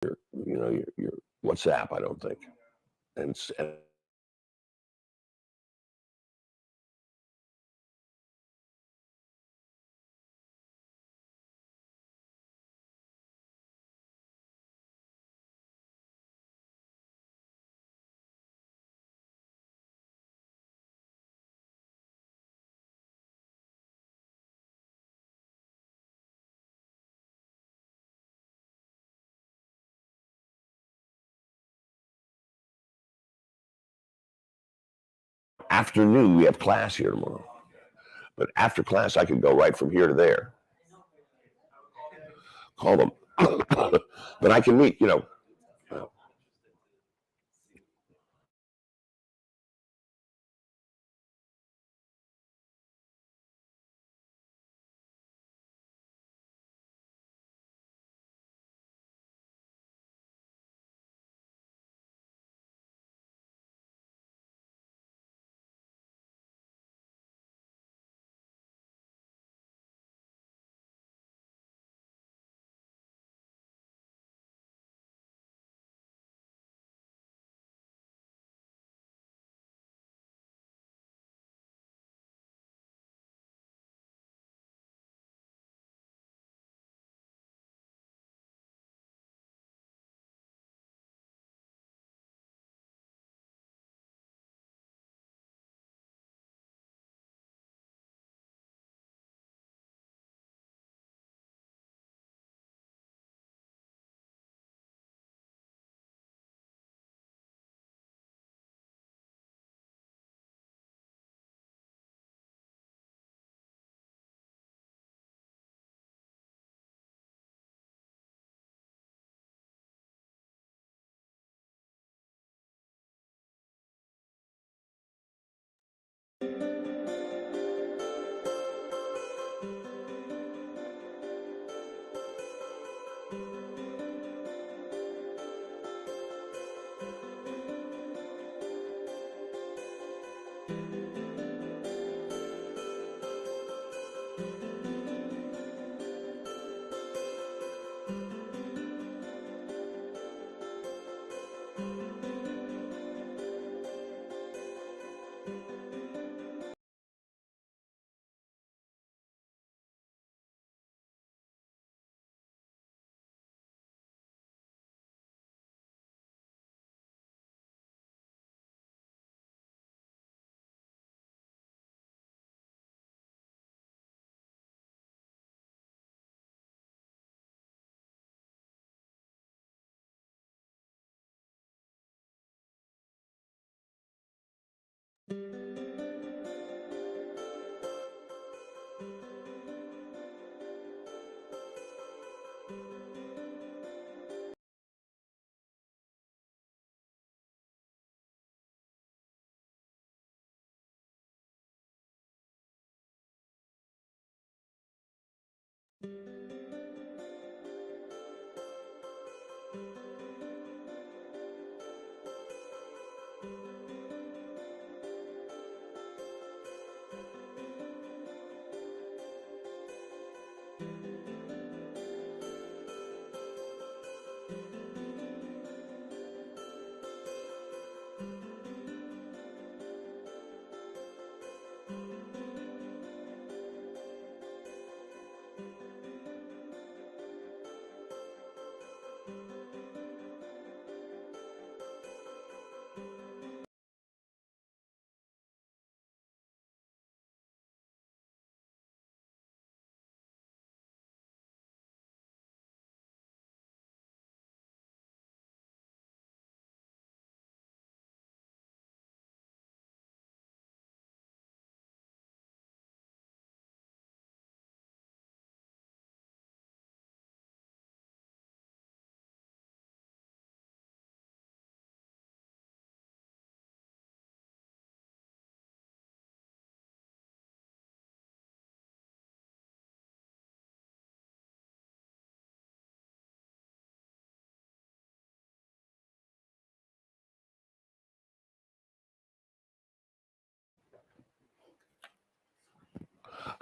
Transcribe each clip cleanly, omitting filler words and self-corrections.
your WhatsApp. I don't think, and afternoon we have class here tomorrow. But after class, I could go right from here to there. Call them, but I can meet.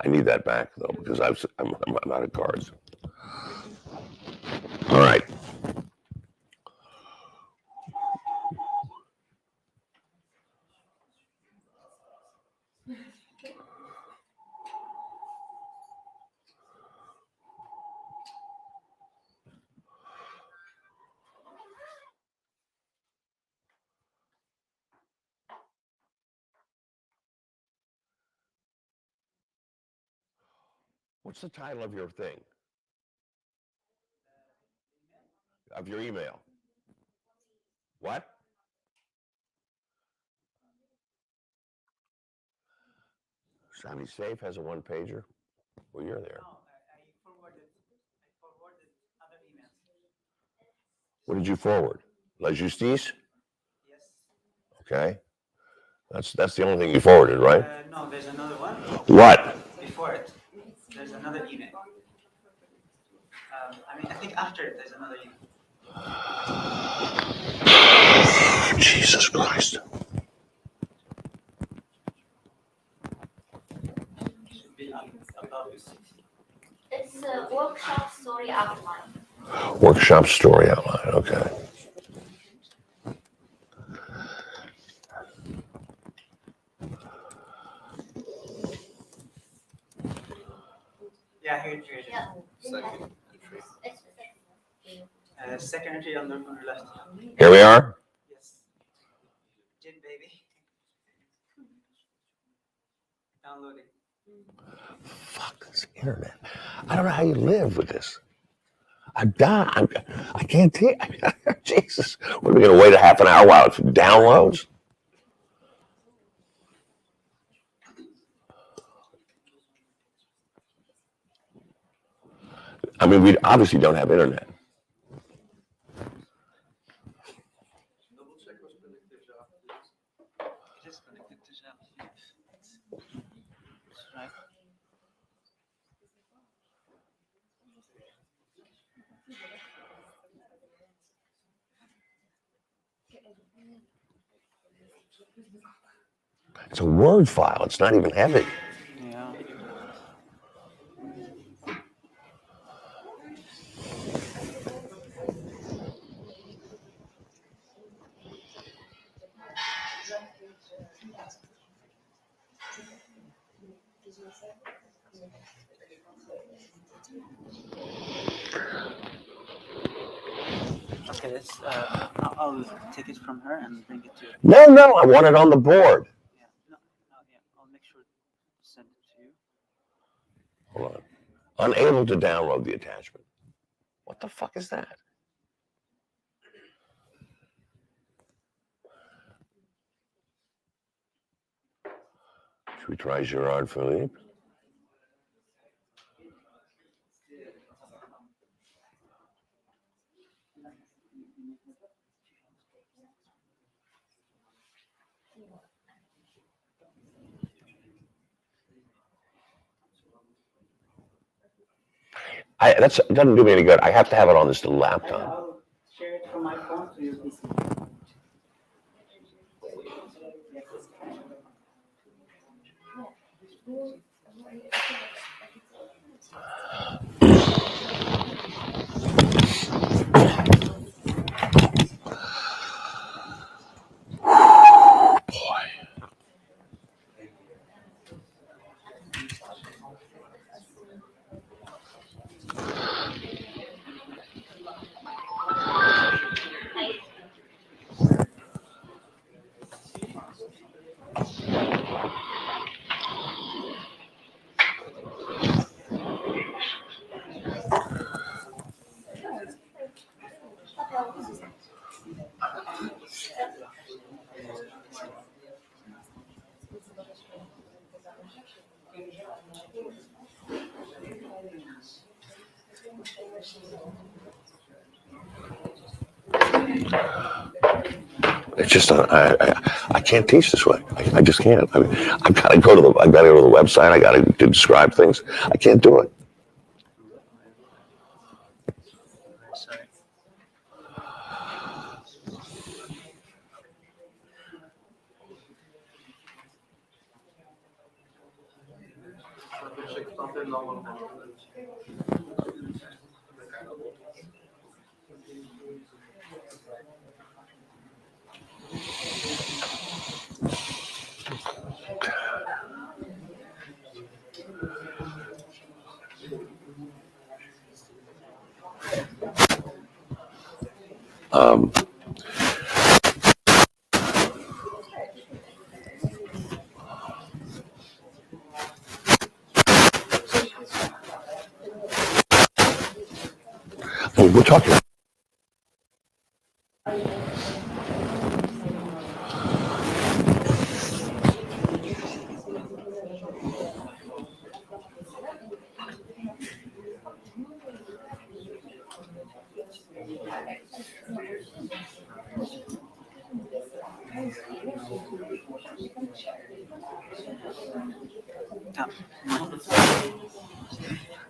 I need that back though because I'm out of cards. All right. What's the title of your thing? Of your email? What? Soundy Safe has a one-pager. Well, you're there. No, I forwarded other emails. What did you forward? La Justice? Yes. Okay. That's the only thing you forwarded, right? No, there's another one. What? Before it, there's another email. I think after it, there's another email. Jesus Christ. Should be above it. It's a workshop story outline. Workshop story outline. Okay. Yeah, here it is. Yeah. Second entry on the left. Here we are. Yes. Gin baby. Downloading. Fuck this internet. I don't know how you live with this. I'm done. I can't take. Jesus. What are we going to wait a half an hour while it downloads? I mean, we obviously don't have internet. Double check what's connected to It is connected to Java. Right. It's a Word file. It's not even heavy. Yeah. Okay, let's. I'll take it from her and bring it to you. No, I want it on the board. Yeah. No, yeah. I'll make sure to send it to you. Hold on. Unable to download the attachment. What the fuck is that? Should we try Gerard Philippe? That doesn't do me any good. I have to have it on this laptop. I'll share it from my phone to your PC. It's just I can't teach this way. I just can't. I mean, I've got to go to the website. I got to describe things. I can't do it. Sorry.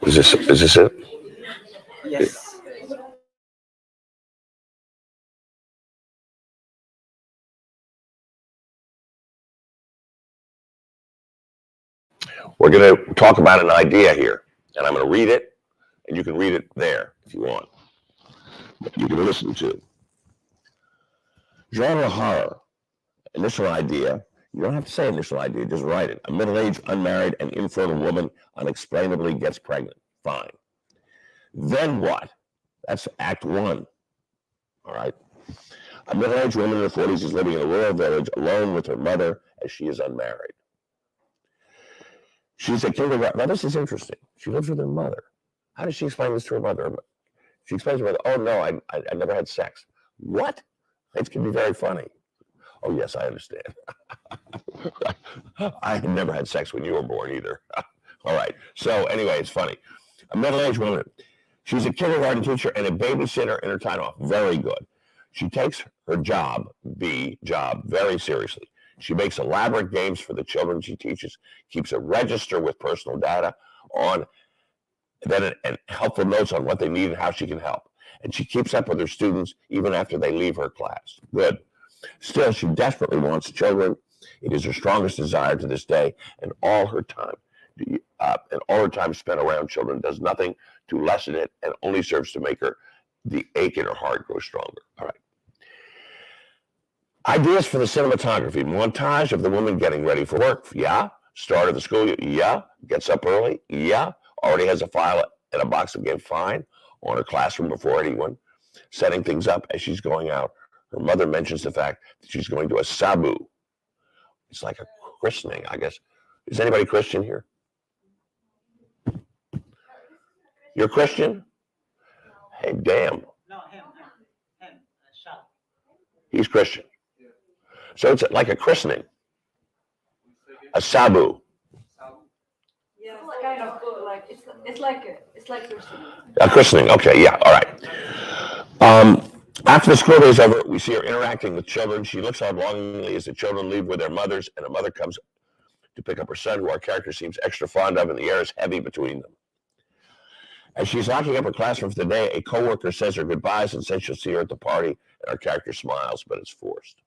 Is this it? Yes. We're going to talk about an idea here, and I'm going to read it, and you can read it there if you want. You can listen to. Genre horror. Initial idea. You don't have to say initial idea, just write it. A middle-aged, unmarried, and infertile woman unexplainably gets pregnant. Fine. Then what? That's act one. All right. A middle-aged woman in her 40s is living in a rural village alone with her mother as she is unmarried. She's a kindergarten. Now, this is interesting. She lives with her mother. How does she explain this to her mother? She explains to her mother, oh, no, I never had sex. What? It can be very funny. Oh, yes, I understand. I had never had sex when you were born either. All right. So anyway, it's funny. A middle-aged woman. She's a kindergarten teacher and a babysitter in her time off. Very good. She takes her job, very seriously. She makes elaborate games for the children she teaches, keeps a register with personal data on, and helpful notes on what they need and how she can help. And she keeps up with her students even after they leave her class. Good. Still, she desperately wants children. It is her strongest desire to this day, and all her time spent around children does nothing to lessen it and only serves to make the ache in her heart grow stronger. All right. Ideas for the cinematography. Montage of the woman getting ready for work. Yeah. Start of the school. Yeah. Gets up early. Yeah. Already has a file and a box of game. Fine. On her classroom before anyone. Setting things up as she's going out. Her mother mentions the fact that she's going to a sabu. It's like a christening, I guess. Is anybody Christian here? You're Christian? Hey, damn. No, him, Shah. He's Christian. So it's like a christening. A sabu. Yeah, it's kind of like it's like christening. A christening. Okay, yeah, all right. After the school day is over, we see her interacting with children. She looks on longingly as the children leave with their mothers, and a mother comes to pick up her son, who our character seems extra fond of, and the air is heavy between them. As she's locking up her classroom for the day, a coworker says her goodbyes and says she'll see her at the party, and our character smiles, but it's forced.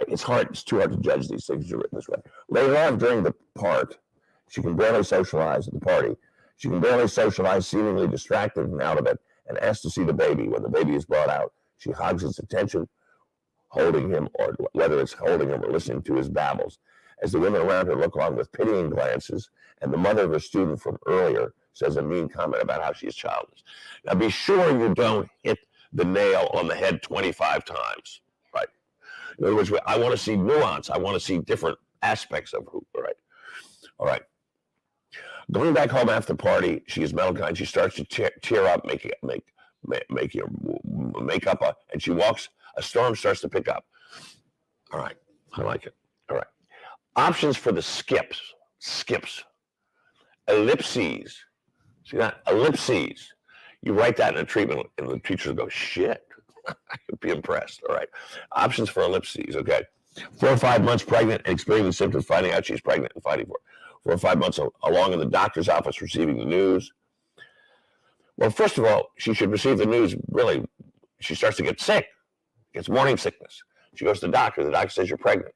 It's too hard to judge these things written this way. Later on during the part, she can barely socialize at the party. She can barely socialize, seemingly distracted and out of it, and asks to see the baby. When the baby is brought out, she hogs its attention, holding him, or whether it's holding him or listening to his babbles. As the women around her look on with pitying glances, and the mother of a student from earlier says a mean comment about how she is childless. Now be sure you don't hit the nail on the head 25 times, right? In other words, I want to see nuance. I want to see different aspects of who, right? All right. Going back home after the party, she is melancholy. She starts to tear up, and she walks. A storm starts to pick up. All right, I like it. All right. Options for the skips. Ellipses. See that? Ellipses. You write that in a treatment, and the teachers go, shit. I could be impressed. All right. Options for ellipses. Okay. 4 or 5 months pregnant and experiencing symptoms, finding out she's pregnant and fighting for it. 4 or 5 months along in the doctor's office receiving the news. Well, first of all, she should receive the news, really. She starts to get sick, gets morning sickness. She goes to the doctor says you're pregnant.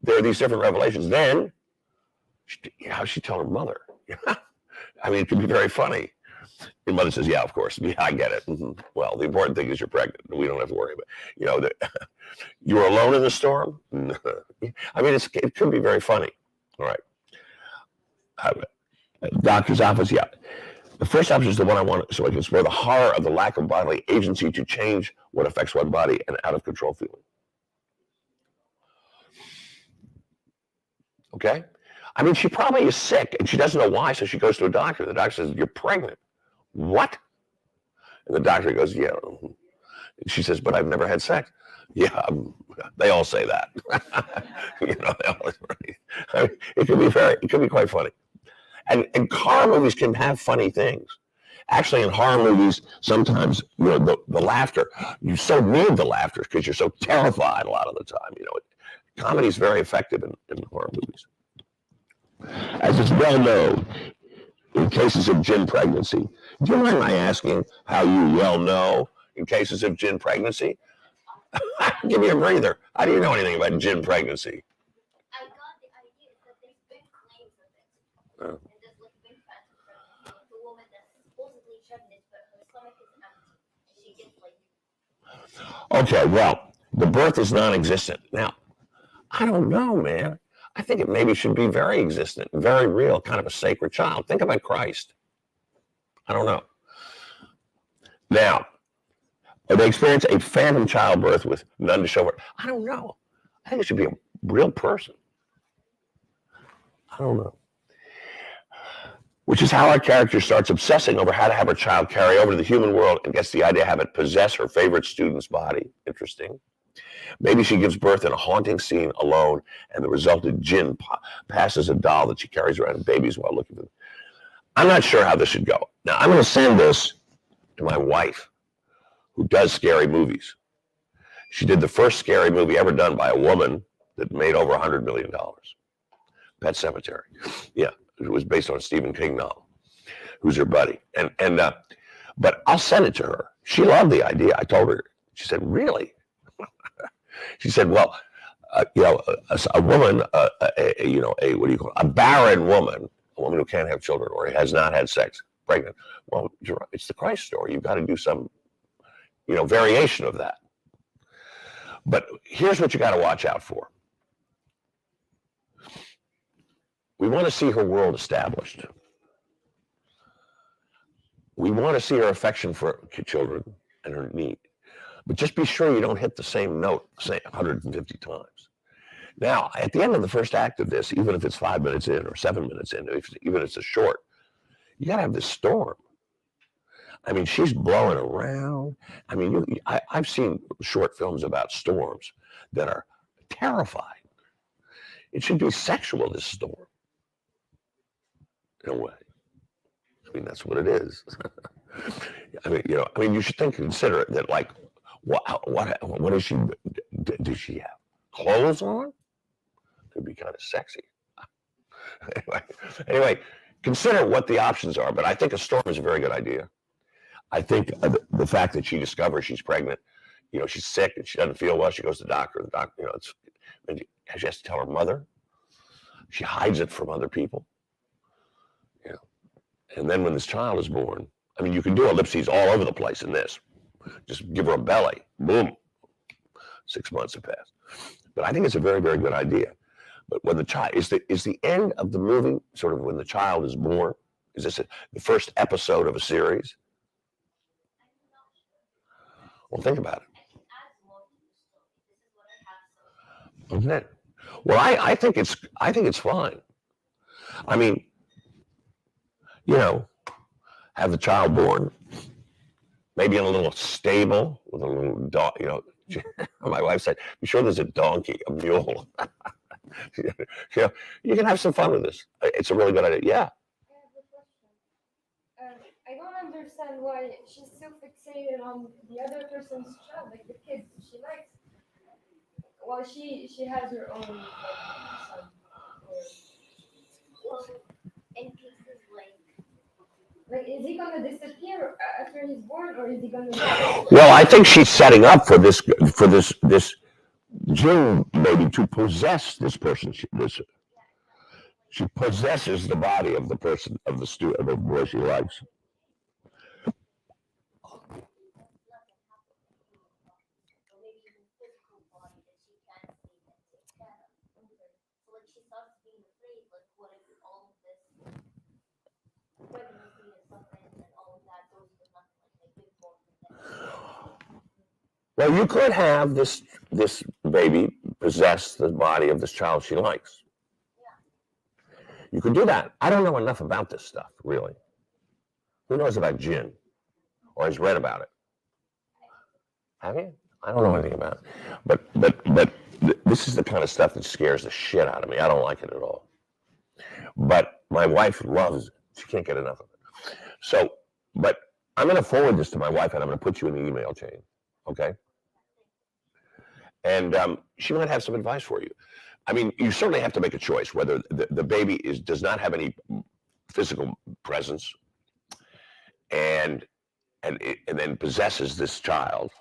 There are these different revelations. Then, how's she tell her mother? I mean, it can be very funny. Your mother says, yeah, of course. Yeah, I get it. Mm-hmm. Well, the important thing is you're pregnant. We don't have to worry about it. You were alone in the storm? I mean, it could be very funny. All right. Doctor's office, yeah. The first option is the one I want, so I can explore the horror of the lack of bodily agency to change what affects one body and out of control feeling. Okay? I mean, she probably is sick and she doesn't know why, so she goes to a doctor. The doctor says, you're pregnant. What? And the doctor goes, yeah, She says, but I've never had sex. Yeah, they all say that. You know, they always, I mean, it could be quite funny. And horror movies can have funny things. Actually, in horror movies, sometimes, you know, the laughter, you so need the laughter because you're so terrified a lot of the time. You know, comedy is very effective in horror movies. As is well known, in cases of gin pregnancy, do you mind my asking how you well know in cases of gin pregnancy? Give me a breather. How do you know anything about gin pregnancy? I got the idea that there's been claims of it. Oh. And there's like been facts of the woman that's supposedly pregnant, but her stomach is empty. And she gets like. Okay, well, the birth is non-existent. Now, I don't know, man. I think it maybe should be very existent, very real, kind of a sacred child. Think about Christ. I don't know. Now, they experience a phantom childbirth with none to show for it. I don't know. I think it should be a real person. I don't know. Which is how our character starts obsessing over how to have her child carry over to the human world and gets the idea to have it possess her favorite student's body. Interesting. Maybe she gives birth in a haunting scene alone, and the resultant jinn passes a doll that she carries around babies while looking for them. I'm not sure how this should go. Now, I'm going to send this to my wife, who does scary movies. She did the first scary movie ever done by a woman that made over $100 million. Pet Sematary. Yeah, it was based on a Stephen King novel, who's her buddy. But I'll send it to her. She loved the idea. I told her. She said, really? She said, well, you know, a woman, you know, what do you call it? A barren woman, a woman who can't have children or has not had sex, pregnant. Well, you're right. It's the Christ story. You've got to do some, you know, variation of that. But here's what you got to watch out for. We want to see her world established. We want to see her affection for children and her need. But just be sure you don't hit the same note, say 150 times. Now, at the end of the first act of this, even if it's 5 minutes in or 7 minutes in, even if it's a short, you got to have this storm. I mean, she's blowing around. I mean, I've seen short films about storms that are terrifying. It should be sexual, this storm, in a way. I mean, that's what it is. I mean, you know, I mean, you should consider it that, like, what is she? Does she have clothes on? Could be kind of sexy. Anyway, consider what the options are. But I think a storm is a very good idea. I think the fact that she discovers she's pregnant, you know, she's sick and she doesn't feel well. She goes to the doctor. The doctor, you know, and she has to tell her mother. She hides it from other people. You know, and then when this child is born, I mean, you can do ellipses all over the place in this. Just give her a belly. Boom. 6 months have passed. But I think it's a very, very good idea. But when the child is the end of the movie, sort of when the child is born, is this the first episode of a series? Well, think about it. Isn't it? Well, I think it's fine. I mean, you know, have the child born, maybe in a little stable with a little dog. You know, my wife said, "Be sure there's a donkey, a mule." You know, you can have some fun with this. It's a really good idea. Yeah. I have a question. I don't understand why she's so fixated on the other person's child, like the kid she likes, while she has her own son. Well, in cases like Is he gonna disappear after he's born, or is he gonna? Well, I think she's setting up for this June maybe to possess this person. She possesses the body of the person, of the boy she likes. Well, you could have this baby possess the body of this child she likes. You could do that. I don't know enough about this stuff, really. Who knows about jinn or has read about it? Have you? I don't know anything about it. But this is the kind of stuff that scares the shit out of me. I don't like it at all. But my wife loves it. She can't get enough of it. So, but I'm going to forward this to my wife, and I'm going to put you in the email chain. Okay? And she might have some advice for you. I mean, you certainly have to make a choice whether the baby does not have any physical presence and then possesses this child,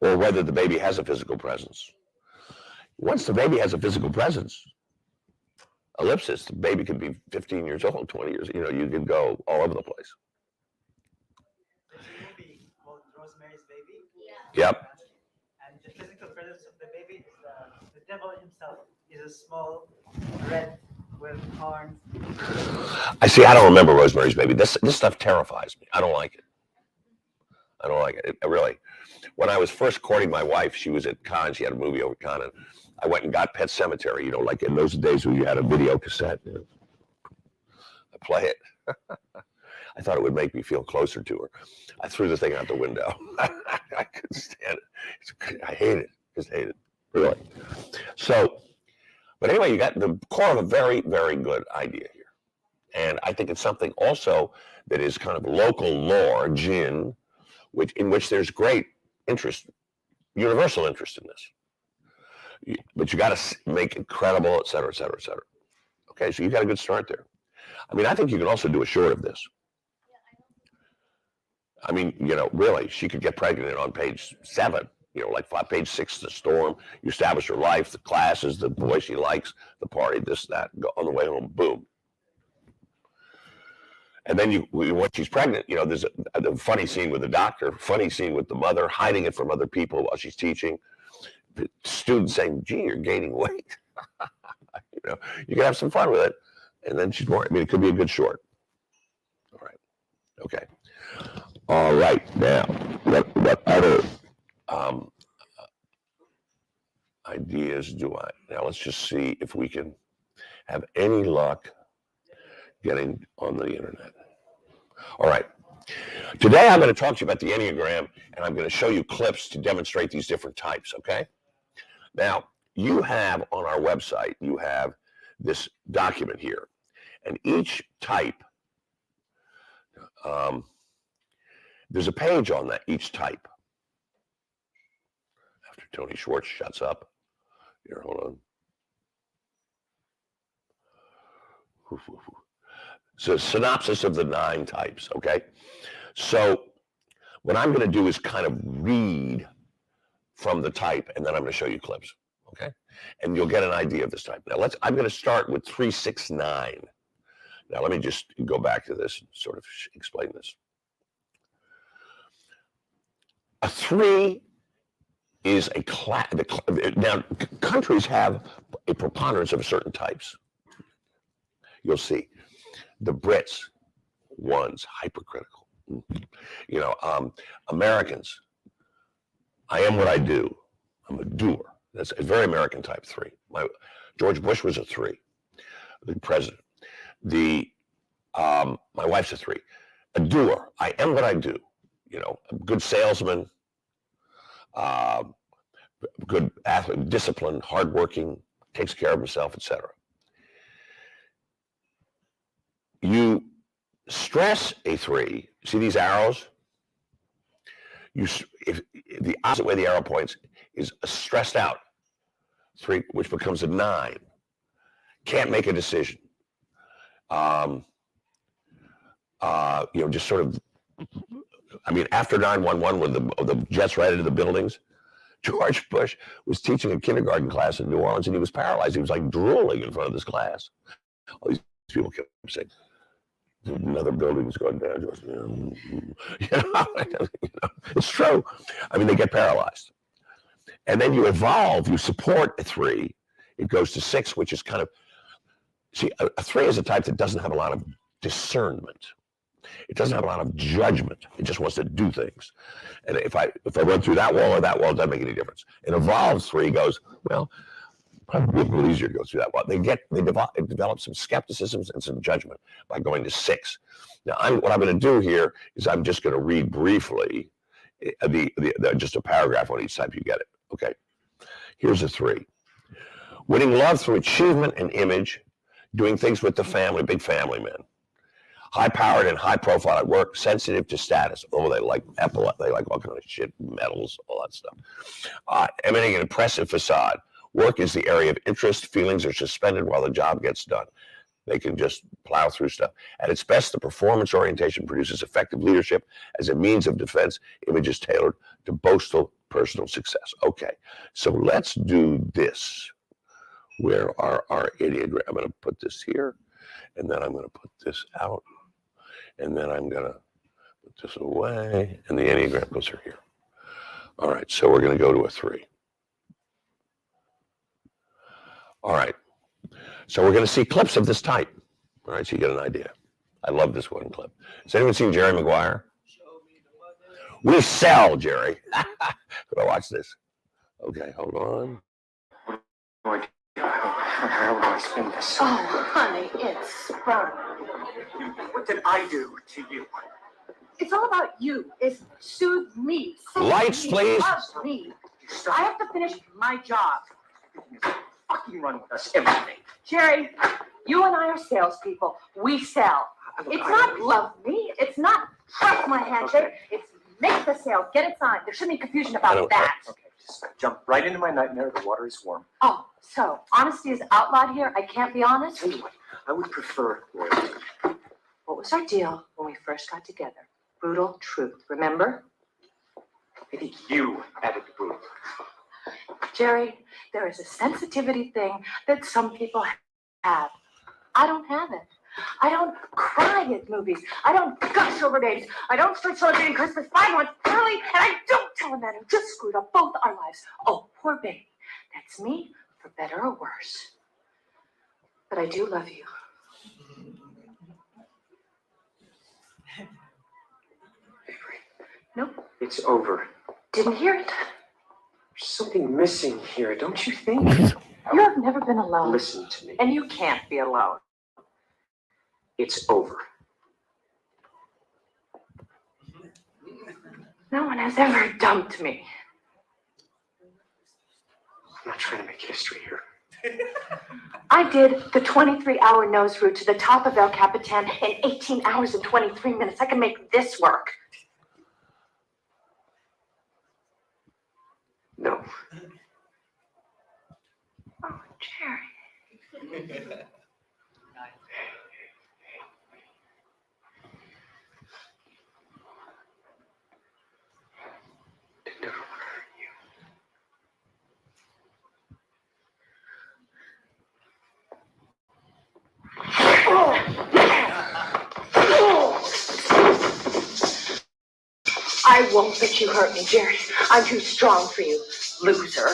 or whether the baby has a physical presence. Once the baby has a physical presence, ellipsis, the baby could be 15 years old, 20 years, you could go all over the place. There's a movie called Rosemary's Baby. Yeah. Yep. And the physical presence of the baby is the devil himself. Is a small red with horns. I see. I don't remember Rosemary's Baby. This stuff terrifies me. I don't like it. I don't like it. Really. When I was first courting my wife, she was at Cannes. She had a movie over at Cannes. And I went and got Pet Sematary. Like in those days when you had a video cassette. I play it. I thought it would make me feel closer to her. I threw the thing out the window. I couldn't stand it. I hate it. Just hate it. Really. So, but anyway, you got the core of a very, very good idea here. And I think it's something also that is kind of local lore, Jinn, in which there's great interest, universal interest in this. But you got to make it credible, et cetera, et cetera, et cetera. Okay, so you got a good start there. I mean, I think you can also do a short of this. I mean, really, she could get pregnant on page 7, like page 6, the storm. You establish her life, the classes, the boy she likes, the party, this, that. Go on the way home, boom. And then once she's pregnant, there's a funny scene with the doctor, funny scene with the mother, hiding it from other people while she's teaching. The students saying, "Gee, you're gaining weight." You can have some fun with it. And then she's born. I mean, it could be a good short. All right. Okay. All right. Now, what other ideas do I? Now, let's just see if we can have any luck getting on the internet. All right. Today, I'm going to talk to you about the Enneagram, and I'm going to show you clips to demonstrate these different types, okay? Now, you have on our website, you have this document here, and each type, there's a page on that, each type. After Tony Schwartz shuts up. Here, hold on. So synopsis of the 9 types, okay? So what I'm going to do is kind of read from the type, and then I'm going to show you clips, okay? And you'll get an idea of this type. Now I'm going to start with 369. Now let me just go back to this and sort of explain this. A 3 is a class. Now countries have a preponderance of certain types. You'll see. The Brits, 1s, hypercritical. Americans, I am what I do. I'm a doer. That's a very American type 3. George Bush was a 3, the president. My wife's a 3. A doer. I am what I do. A good salesman, good athlete, disciplined, hardworking, takes care of himself, etc. You stress a 3. See these arrows? If the opposite way the arrow points is a stressed out 3, which becomes a 9. Can't make a decision. Just sort of. I mean, after 9/11, when the jets right into the buildings, George Bush was teaching a kindergarten class in New Orleans, and he was paralyzed. He was like drooling in front of this class. All these people kept saying, "Another building's gone down." It's true. I mean, they get paralyzed. And then you evolve, you support a 3. It goes to 6, which is kind of, see, a 3 is a type that doesn't have a lot of discernment. It doesn't have a lot of judgment. It just wants to do things. And if I run through that wall or that wall, it doesn't make any difference. An evolved 3 goes, well, probably a little easier to go through that wall. They develop some skepticism and some judgment by going to 6. Now, what I'm going to do here is I'm just going to read briefly, Just a paragraph on each type, you get it. Okay. Here's a 3. Winning love through achievement and image, doing things with the family, big family man. High-powered and high-profile at work, sensitive to status. Oh, they like they like all kind of shit, medals, all that stuff. Emanating an impressive facade. Work is the area of interest. Feelings are suspended while the job gets done. They can just plow through stuff. At its best, the performance orientation produces effective leadership as a means of defense. Image is tailored to boastful personal success. Okay, so let's do this. Where are our ideogram? I'm going to put this here, and then I'm going to put this out, and then I'm going to put this away, and the Enneagram goes through here. All right, so we're going to go to a 3. All right, so we're going to see clips of this type. All right, so you get an idea. I love this one clip. Has anyone seen Jerry Maguire? We sell, Jerry. But I watch this. Okay, hold on. How do I spend this? Oh, honey, it's sprung. What did I do to you? It's all about you. It's soothe me. Lights, me, please. love me. I have to finish my job. Fucking run with us, everything. Jerry, you and I are salespeople. We sell. It's not love me. It's not trust my handshake. Okay. It's make the sale. Get it signed. There shouldn't be confusion about that. Okay, just jump right into my nightmare. The water is warm. Oh, so honesty is outlawed here. I can't be honest. Tell you what, I would prefer loyalty. What was our deal when we first got together? Brutal truth. Remember? I think you added the brutal. Jerry, there is a sensitivity thing that some people have. I don't have it. I don't cry at movies. I don't gush over days. I don't start celebrating Christmas 5 months early, and I don't tell a man who just screwed up both our lives. Oh, poor baby. That's me, for better or worse. But I do love you. Nope. It's over. Didn't hear it. There's something missing here, don't you think? You have never been alone. Listen to me. And you can't be alone. It's over. No one has ever dumped me. I'm not trying to make history here. I did the 23-hour nose route to the top of El Capitan in 18 hours and 23 minutes. I can make this work. No. Oh, Jerry. Did never want to hurt you. I won't let you hurt me, Jerry. I'm too strong for you, loser.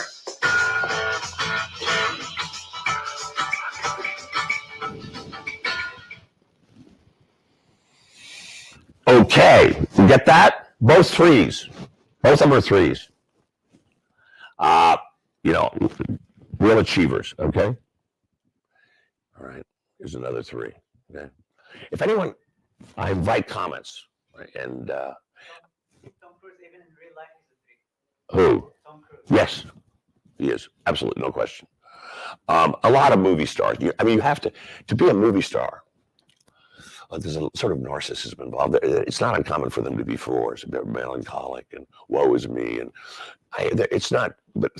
Okay, you get that? Both 3s. Both of them are 3s. Real achievers, okay? All right, here's another 3, okay? If anyone, I invite comments, right? And Tom Cruise, even in real life, is a 3. who? Tom Cruise. Yes, he is. Absolutely, no question. A lot of movie stars. You have to be a movie star. There's a sort of narcissism involved. It's not uncommon for them to be 4s. They're melancholic and woe is me. And it's not, but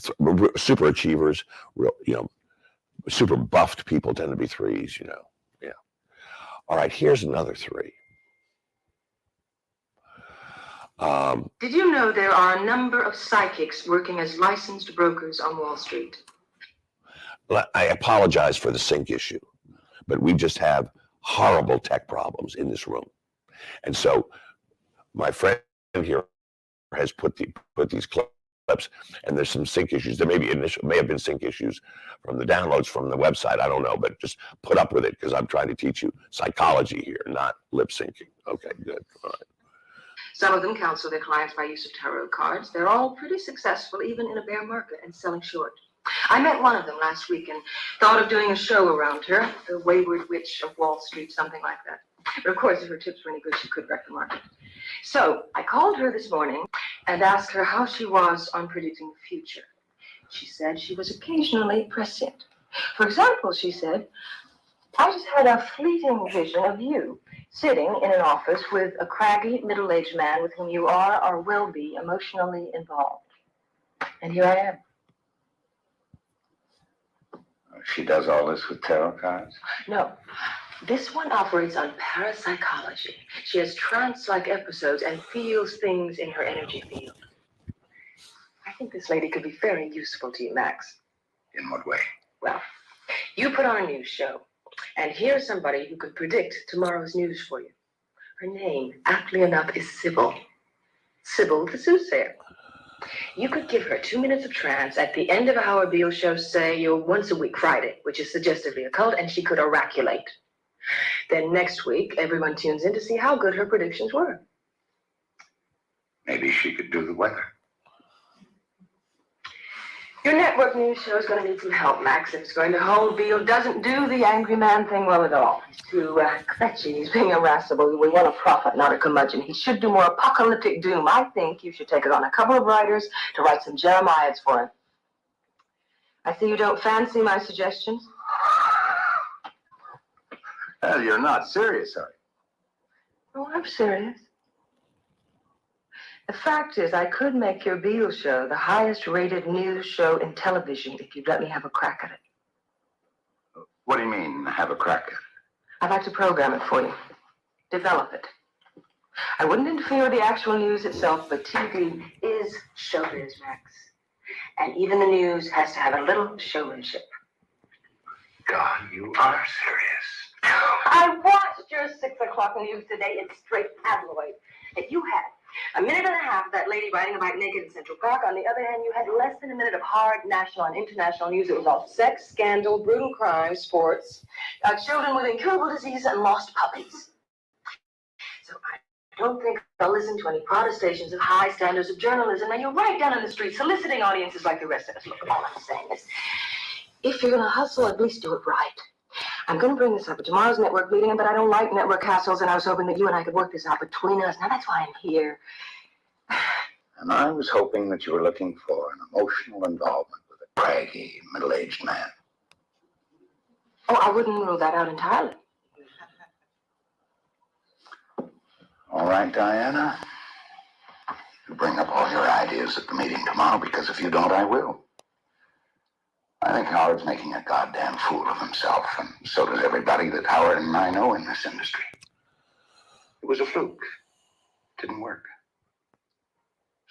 super achievers, super buffed people tend to be 3s, Yeah. All right, here's another 3. Did you know there are a number of psychics working as licensed brokers on Wall Street? I apologize for the sync issue, but we just have horrible tech problems in this room. And so my friend here has put these clips, and there's some sync issues. There may have been sync issues from the downloads from the website. I don't know, but just put up with it because I'm trying to teach you psychology here, not lip syncing. Okay, good. All right. Some of them counsel their clients by use of tarot cards. They're all pretty successful, even in a bear market, and selling short. I met one of them last week and thought of doing a show around her, the Wayward Witch of Wall Street, something like that. But of course, if her tips were any good, she could wreck the market. So I called her this morning, and asked her how she was on predicting the future. She said she was occasionally prescient. For example, she said, I just had a fleeting vision of you sitting in an office with a craggy middle-aged man with whom you are or will be emotionally involved. And here I am. She does all this with tarot cards? No. This one operates on parapsychology. She has trance-like episodes and feels things in her energy field. I think this lady could be very useful to you, Max. In what way? Well, you put on a news show, and here's somebody who could predict tomorrow's news for you. Her name, aptly enough, is Sybil. Sybil the soothsayer. You could give her 2 minutes of trance at the end of a Howard Beale show, say your once a week Friday, which is suggestively occult, and she could oraculate. Then next week, everyone tunes in to see how good her predictions were. Maybe she could do the weather. Your network news show is going to need some help, Max. If it's going to hold, Beale doesn't do the angry man thing well at all. He's too kvetchy. He's being irascible. We want a prophet, not a curmudgeon. He should do more apocalyptic doom. I think you should take it on a couple of writers to write some Jeremiahs for him. I see you don't fancy my suggestions. Well, you're not serious, are you? Oh, I'm serious. The fact is, I could make your Beale show the highest rated news show in television if you'd let me have a crack at it. What do you mean, have a crack at it? I'd like to program it for you. Develop it. I wouldn't interfere with the actual news itself, but TV is showbiz, Max. And even the news has to have a little showmanship. God, you are serious. I watched your 6 o'clock news today. It's straight tabloid. If you had a minute and a half of that lady riding a bike naked in Central Park, on the other hand, you had less than a minute of hard national and international news. It was all sex, scandal, brutal crime, sports, children with incurable disease, and lost puppies. So I don't think I'll listen to any protestations of high standards of journalism, and you're right down in the street soliciting audiences like the rest of us. Look, all I'm saying is, if you're going to hustle, at least do it right. I'm going to bring this up at tomorrow's network meeting, but I don't like network hassles, and I was hoping that you and I could work this out between us. Now, that's why I'm here. And I was hoping that you were looking for an emotional involvement with a craggy, middle-aged man. Oh, I wouldn't rule that out entirely. All right, Diana. You bring up all your ideas at the meeting tomorrow, because if you don't, I will. I think Howard's making a goddamn fool of himself, and so does everybody that Howard and I know in this industry. It was a fluke. It didn't work.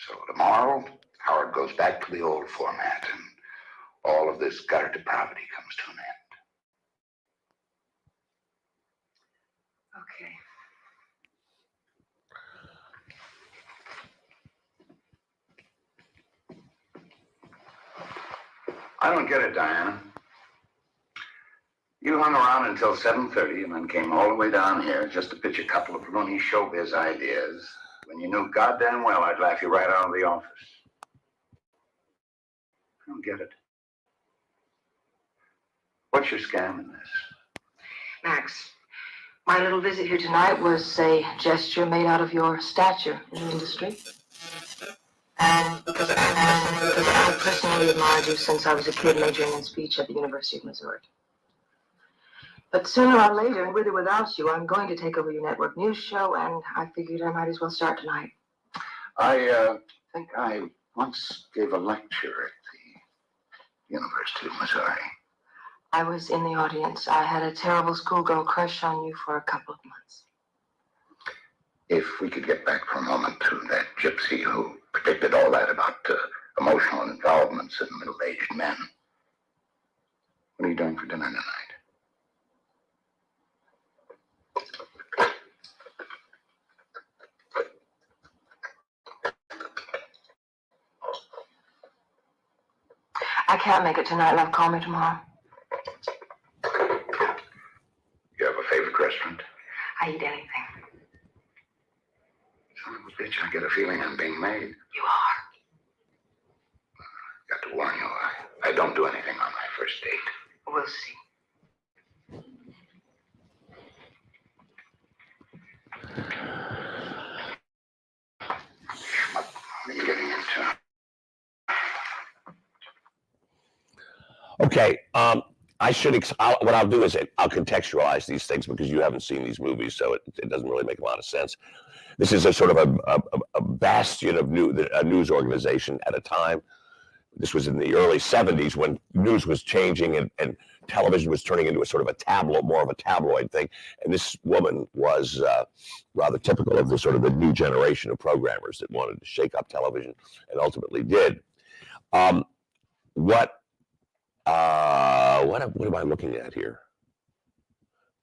So tomorrow, Howard goes back to the old format, and all of this gutter depravity comes to an end. Okay. I don't get it, Diana. You hung around until 7:30 and then came all the way down here just to pitch a couple of loony showbiz ideas when you knew goddamn well I'd laugh you right out of the office. I don't get it. What's your scam in this? Max, my little visit here tonight was a gesture made out of your stature in the industry. And because I personally admired you since I was a kid majoring in speech at the University of Missouri. But sooner or later, with or without you, I'm going to take over your network news show, and I figured I might as well start tonight. I think I once gave a lecture at the University of Missouri. I was in the audience. I had a terrible schoolgirl crush on you for a couple of months. If we could get back for a moment to that gypsy who predicted all that about emotional involvements in middle-aged men. What are you doing for dinner tonight? I can't make it tonight, love. Call me tomorrow. You have a favorite restaurant? I eat anything. Son of a bitch, I get a feeling I'm being made. You are. Got to warn you, I don't do anything on my first date. We'll see. Let me get Okay. What I'll do is I'll contextualize these things because you haven't seen these movies, so it doesn't really make a lot of sense. This is a sort of a bastion of a news organization at a time. This was in the early 70s when news was changing and television was turning into a sort of a tabloid, more of a tabloid thing. And this woman was rather typical of the sort of the new generation of programmers that wanted to shake up television and ultimately did. What am I looking at here?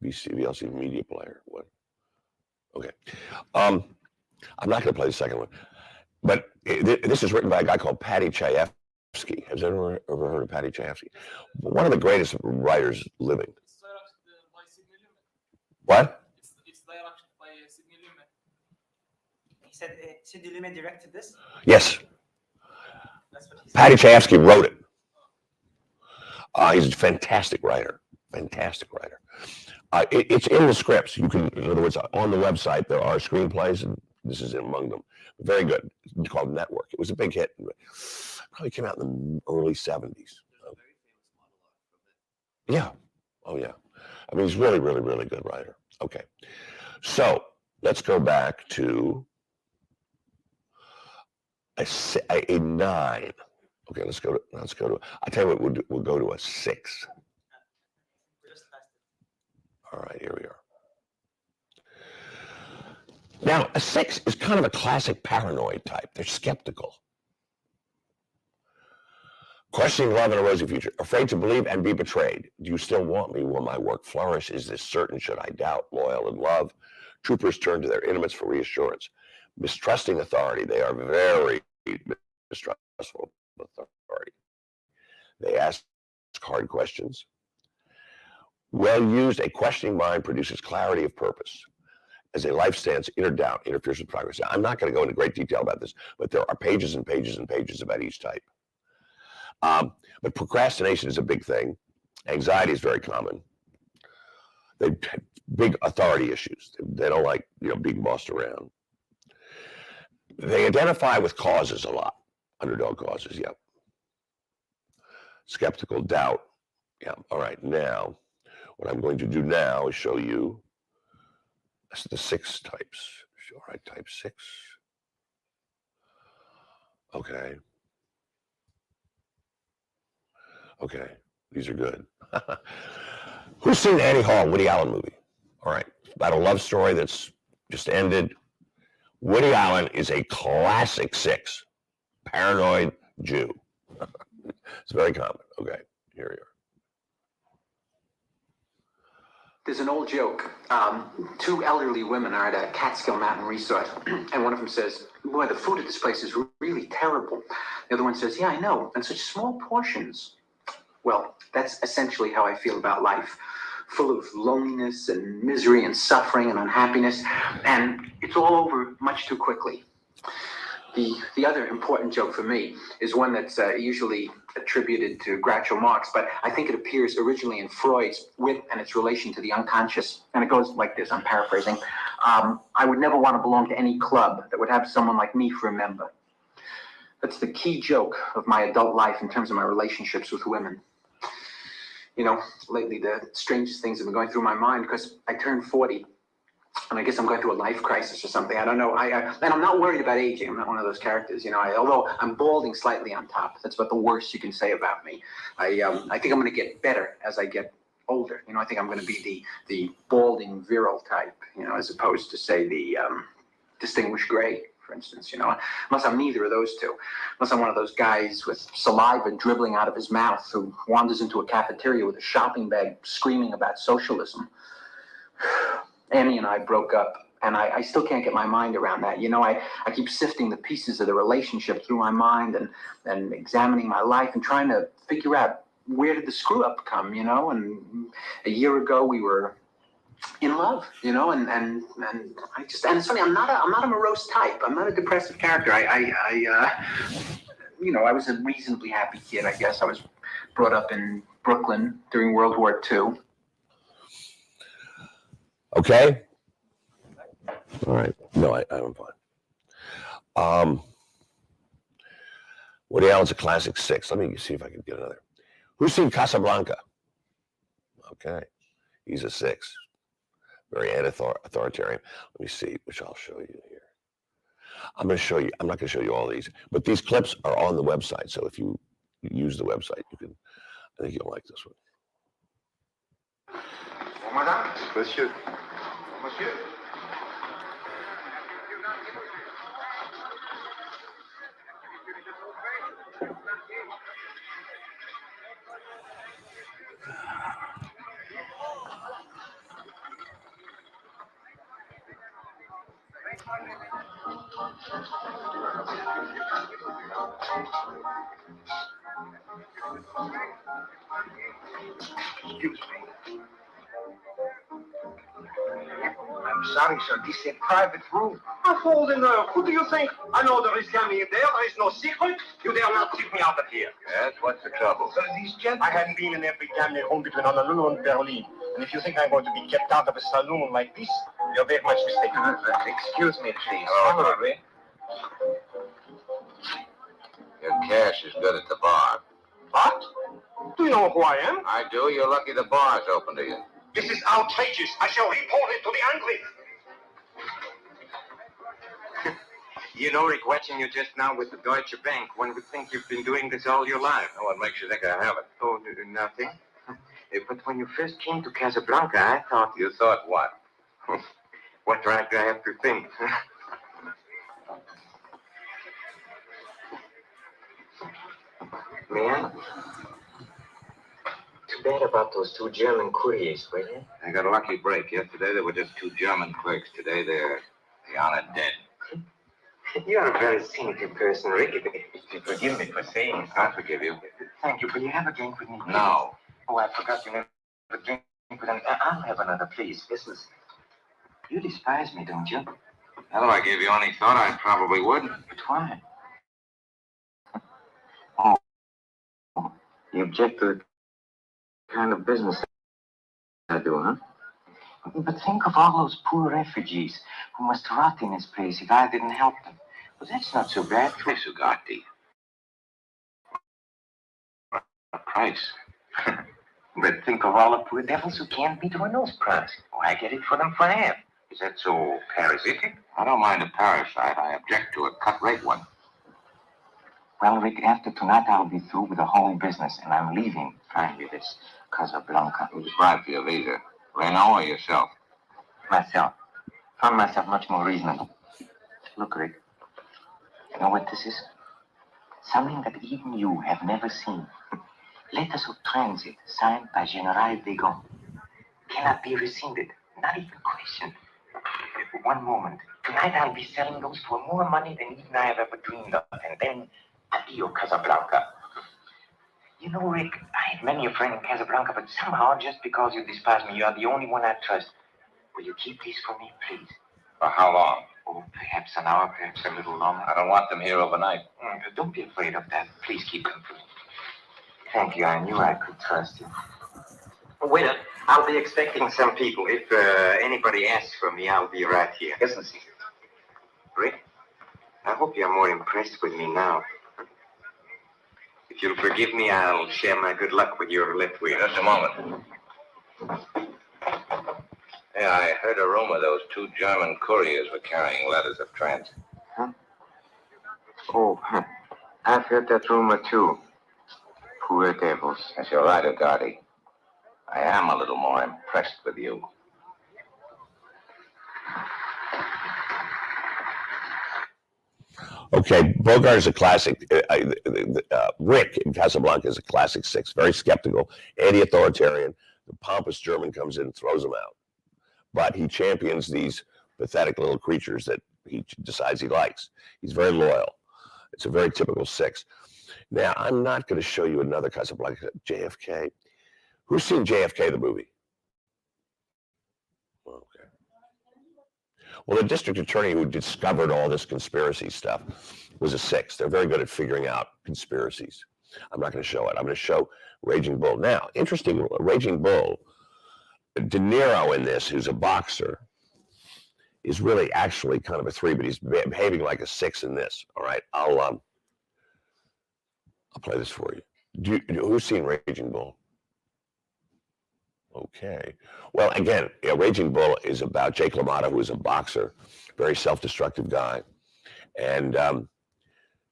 VLC Media Player. What? Okay. I'm not going to play the second one, but this is written by a guy called Paddy Chayefsky. Has anyone ever heard of Paddy Chayefsky? One of the greatest writers living. It's directed by Sidney Lumet. What? It's directed by Sidney Lumet. He said Sidney Lumet directed this. Yes. That's what he said. Paddy Chayefsky wrote it. He's a fantastic writer. Fantastic writer. It's in the scripts. You can, in other words, on the website there are screenplays, and this is among them. Very good. It's called Network. It was a big hit. Probably came out in the early 70s. Yeah. Oh, yeah. I mean, he's really, really, really good writer. Okay. So let's go back to a 9. Okay, let's go to. I'll tell you what, we'll go to a 6. All right, here we are. Now, a 6 is kind of a classic paranoid type. They're skeptical. Questioning love in a rosy future. Afraid to believe and be betrayed. Do you still want me? Will my work flourish? Is this certain? Should I doubt? Loyal in love. Troopers turn to their intimates for reassurance. Mistrusting authority. They are very mistrustful of authority. They ask hard questions. Well used, a questioning mind produces clarity of purpose. As a life stance, inner doubt interferes with progress. Now, I'm not going to go into great detail about this, but there are pages and pages and pages about each type. But procrastination is a big thing. Anxiety is very common. They have big authority issues. They don't like, being bossed around. They identify with causes a lot. Underdog causes, yep. Skeptical, doubt. Yeah, all right, now, what I'm going to do now is show you the 6 types. All right, type 6. Okay. Okay, these are good. Who's seen Annie Hall, Woody Allen movie? All right, about a love story that's just ended. Woody Allen is a classic 6. Paranoid Jew. It's very common. Okay, here we are. There's an old joke. 2 elderly women are at a Catskill Mountain resort, and one of them says, "Boy, the food at this place is really terrible." The other one says, "Yeah, I know, and such small portions." Well, that's essentially how I feel about life. Full of loneliness and misery and suffering and unhappiness, and it's all over much too quickly. The other important joke for me is one that's usually attributed to Groucho Marx, but I think it appears originally in Freud's Wit and its relation to the unconscious. And it goes like this, I'm paraphrasing. I would never want to belong to any club that would have someone like me for a member. That's the key joke of my adult life in terms of my relationships with women. Lately the strangest things have been going through my mind because I turned 40. And I guess I'm going through a life crisis or something. I don't know. And I'm not worried about aging. I'm not one of those characters, although I'm balding slightly on top. That's about the worst you can say about me. I think I'm going to get better as I get older. I think I'm going to be the balding virile type, as opposed to, say, the distinguished gray, for instance, unless I'm neither of those two. Unless I'm one of those guys with saliva dribbling out of his mouth who wanders into a cafeteria with a shopping bag screaming about socialism. Annie and I broke up, and I still can't get my mind around that. I keep sifting the pieces of the relationship through my mind and examining my life and trying to figure out where did the screw up come, and a year ago we were in love, and it's funny, I'm not a morose type. I'm not a depressive character. I was a reasonably happy kid, I guess. I was brought up in Brooklyn during World War II. Okay. All right. No, I'm fine. Woody Allen's a classic 6. Let me see if I can get another. Who's seen Casablanca? Okay. He's a 6. Very authoritarian. Let me see, which I'll show you here. I'm going to show you. I'm not going to show you all these, but these clips are on the website. So if you use the website, you can. I think you'll like this one. Madame, monsieur. Monsieur. Excuse me. I'm sorry, sir. This is a private room. A foreigner, who do you think? I know there is coming there. There is no secret. You dare not kick me out of here. Yes, what's the trouble? So these gentlemen, I haven't been in every family room between Honolulu and Berlin. And if you think I'm going to be kept out of a saloon like this, you're very much mistaken. Excuse me, please. Oh, sorry. Your cash is good at the bar. What? Do you know who I am? I do. You're lucky the bar's open to you. This is outrageous. I shall report it to the Enclave. You know, Rick, watching you just now with the Deutsche Bank, one would think you've been doing this all your life. What makes you think I haven't? Oh, nothing. But when you first came to Casablanca, I thought... You thought what? What right do I have to think? Man, too bad about those 2 German couriers, will you? I got a lucky break. Yesterday there were just 2 German clerks. Today they're on a dead. You're a very cynical person, Rick. Forgive me for saying so. I forgive you. Thank you, but you have a drink with me? Please? No. Oh, I forgot you never drink with an... I'll have another, please. Listen, you despise me, don't you? Well, if I gave you any thought, I probably would. But why? Oh, you object to the kind of business I do, huh? But think of all those poor refugees who must rot in this place if I didn't help them. Well, that's not so bad. Sugati. A price. But think of all the poor devils who can't beat Renault's price. Oh, I get it for them for half. Is that so parasitic? I don't mind a parasite. I object to a cut-rate one. Well, Rick, after tonight I'll be through with the whole business, and I'm leaving finally this Casablanca. Who described for your visa? Renault or yourself? Myself. Found myself much more reasonable. Look, Rick. You know what this is? Something that even you have never seen. Letters of transit signed by General de Gaulle. Cannot be rescinded. Not even questioned. For one moment. Tonight I'll be selling those for more money than even I have ever dreamed of. And then, adieu, Casablanca. You know, Rick, I have many a friend in Casablanca, but somehow, just because you despise me, you are the only one I trust. Will you keep these for me, please? For how long? Oh, perhaps an hour, perhaps a little longer. I don't want them here overnight. Don't be afraid of that. Please keep them for me. Thank you. I knew I could trust you. Waiter, I'll be expecting some people. If anybody asks for me, I'll be right here. Listen, Rick, I hope you're more impressed with me now. If you'll forgive me, I'll share my good luck with your left wing. Just a moment. Yeah, I heard a rumor those 2 German couriers were carrying letters of transit. Huh? Oh, I've heard that rumor too. Poor devils. Yes, you're right, Ugarte. I am a little more impressed with you. Okay, Bogart is a classic. Rick in Casablanca is a classic 6. Very skeptical, anti-authoritarian. The pompous German comes in and throws him out. But he champions these pathetic little creatures that he decides he likes. He's very loyal. It's a very typical 6. Now, I'm not going to show you another Casablanca. JFK. Who's seen JFK, the movie? Okay. Well, the district attorney who discovered all this conspiracy stuff was a 6. They're very good at figuring out conspiracies. I'm not going to show it. I'm going to show Raging Bull. Now, interesting, Raging Bull, De Niro in this, who's a boxer, is really actually kind of a 3, but he's behaving like a 6 in this. All right, I'll I'll play this for you. Who's seen Raging Bull? Okay. Well, again, Raging Bull is about Jake LaMotta, who is a boxer, very self-destructive guy. And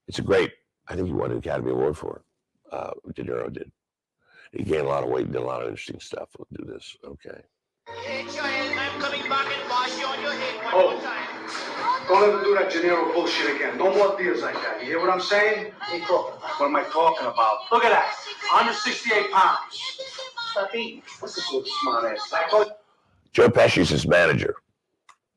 it's a great, I think he won an Academy Award for it. De Niro did. He gained a lot of weight, did a lot of interesting stuff. We'll do this. Okay. Oh, don't ever do that De Niro bullshit again. No more deals like that. You hear what I'm saying? What are you talking about? What am I talking about? Look at that. 168 pounds. Stop eating. What's this little smart ass? Joe Pesci's his manager.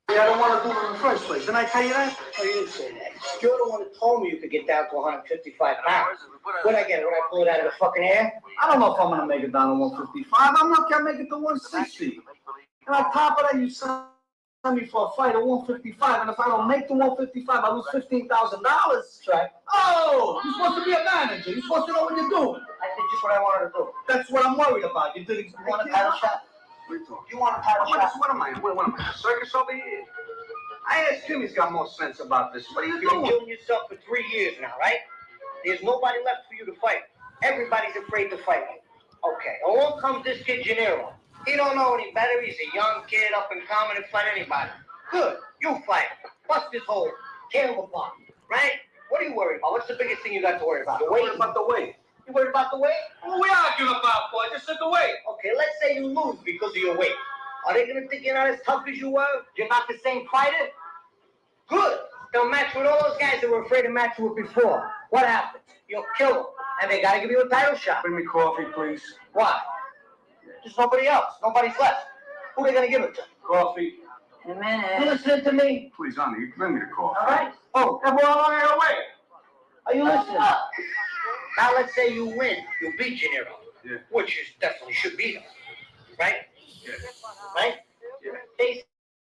I don't want to do it in the first place. Didn't I tell you that? Oh, you didn't say that. You're the one who told me you could get down to 155 pounds. What'd I get it? Would I pull it out of the fucking air? I don't know if I'm going to make it down to 155. I'm not going to make it to 160. And on top of that, you send me for a fight at 155. And if I don't make the 155, I lose $15,000. That's right. Oh, you're supposed to be a manager. You're supposed to know what you're doing. I did just what I wanted to do. That's what I'm worried about. You did. You want a title shot? You want a title shot? What am I? What am I? A circus over here? I asked him. He's got more sense about this. What are you doing? You've been killing yourself for 3 years now, right? There's nobody left for you to fight. Everybody's afraid to fight you. Okay, along comes this kid Gennaro. He don't know any better. He's a young kid, up and coming, and fight anybody. Good, you fight. Bust his hole. Tear him apart, right? What are you worried about? What's the biggest thing you got to worry about? The weight? About the weight. You worried about the weight? What are we arguing about, boy? I just said the weight. Okay, let's say you lose because of your weight. Are they going to think you're not as tough as you were? You're not the same fighter? Good. They'll match with all those guys that were afraid to match you with before. What happens? You'll kill them. And they got to give you a title shot. Bring me coffee, please. Why? There's nobody else. Nobody's left. Who are they going to give it to? Coffee. A minute. You listening to me? Please, honey, bring me the coffee. All right? Oh, and we're on our way. Are you listening? Now let's say you win. You beat Gennaro. Yeah. Which is definitely should beat him. Right? Yeah. Right? Yeah. They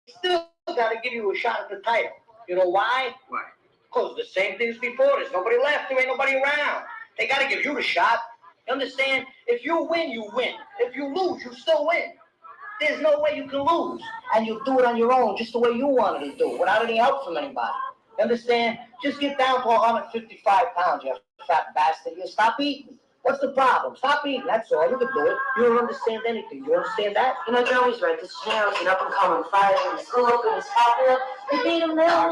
still got to give you a shot at the title. You know why? Why? Because the same thing as before. There's nobody left. There ain't nobody around. They got to give you the shot. You understand? If you win, you win. If you lose, you still win. There's no way you can lose. And you do it on your own, just the way you wanted to do it, without any help from anybody. You understand? Just get down to 155 pounds, you fat bastard. You stop eating. What's the problem? Stop eating, that's all. You can do it. You don't understand anything. You understand that? You know, Joey's right. This Gennaro's an up-and-coming fighter. He's good looking, he's popular. He beat him now.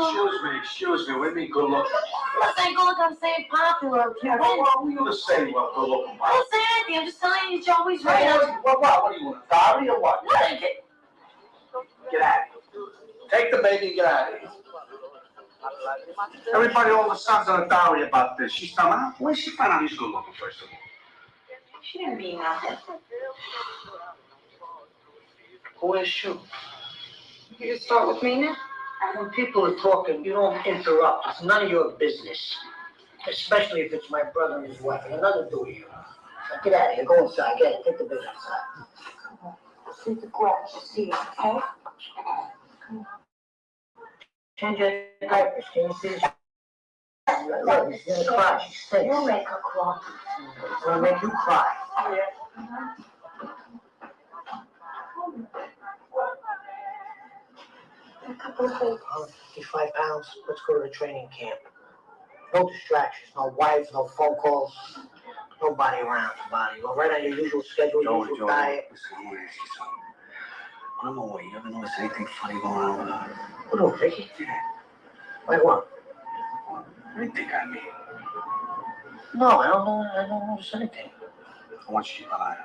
Excuse me. What do you mean good looking? I'm not saying good looking, I'm saying popular. Yeah, what were you to say about good looking? I don't say anything. I'm just telling you, Joey's Hey, right. what do you want, Darby or what? Nothing. Get out of here. Take the baby and get out of here. Everybody, all the sons on a dowry about this. She's coming out. Where's she find out he's good looking first of all? She didn't mean nothing. Who is you? You just start with me now? When people are talking, you don't interrupt. It's none of your business. Especially if it's my brother and his wife. And nothing to do with you. Now get out of here. Go inside. Get it. Take the baby outside. See the grass, see it, okay? Change your diapers. Can you see this? Look, she's gonna cry. She's sick. You'll make her cry. It's gonna make you cry. A couple of things. 55 pounds. Let's go to the training camp. No distractions. No wife. No phone calls. Nobody around, buddy. Go right on your usual schedule, usual diet. Listen, I want to ask you something. When I'm away, you ever notice anything funny going on with her? What, Vicky? Yeah. Like what? What do you think I mean? No, I don't notice anything. I want you to keep an eye on her.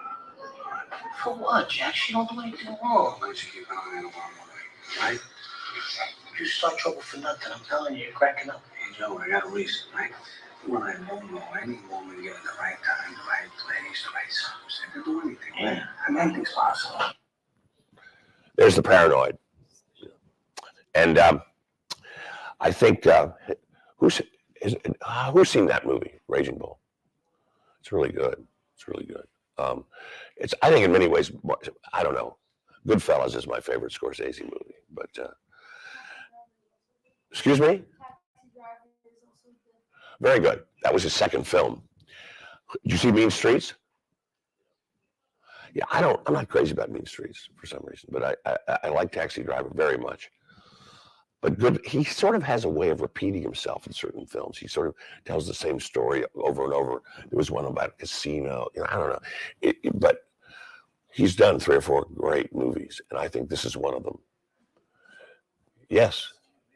All right? For what, Jack? She don't do anything wrong. I want you to keep an eye on her while I'm away. Right? You start trouble for nothing. I'm telling you, you're cracking up. Hey, Joe, I got a reason, right? When I won't know any woman get at the right time, the right place, the right circumstance. They can do anything, right? And anything's possible. There's the paranoid. And I think who's seen that movie, Raging Bull? It's really good. It's really good. It's, I think, in many ways, I don't know. Goodfellas is my favorite Scorsese movie, but excuse me. Very good. That was his second film. Did you see Mean Streets? Yeah, I'm not crazy about Mean Streets for some reason, but I like Taxi Driver very much. but good. He sort of has a way of repeating himself in certain films. He sort of tells the same story over and over. There was one about a casino. You know, I don't know, but he's done 3 or 4 great movies, and I think this is one of them. Yes.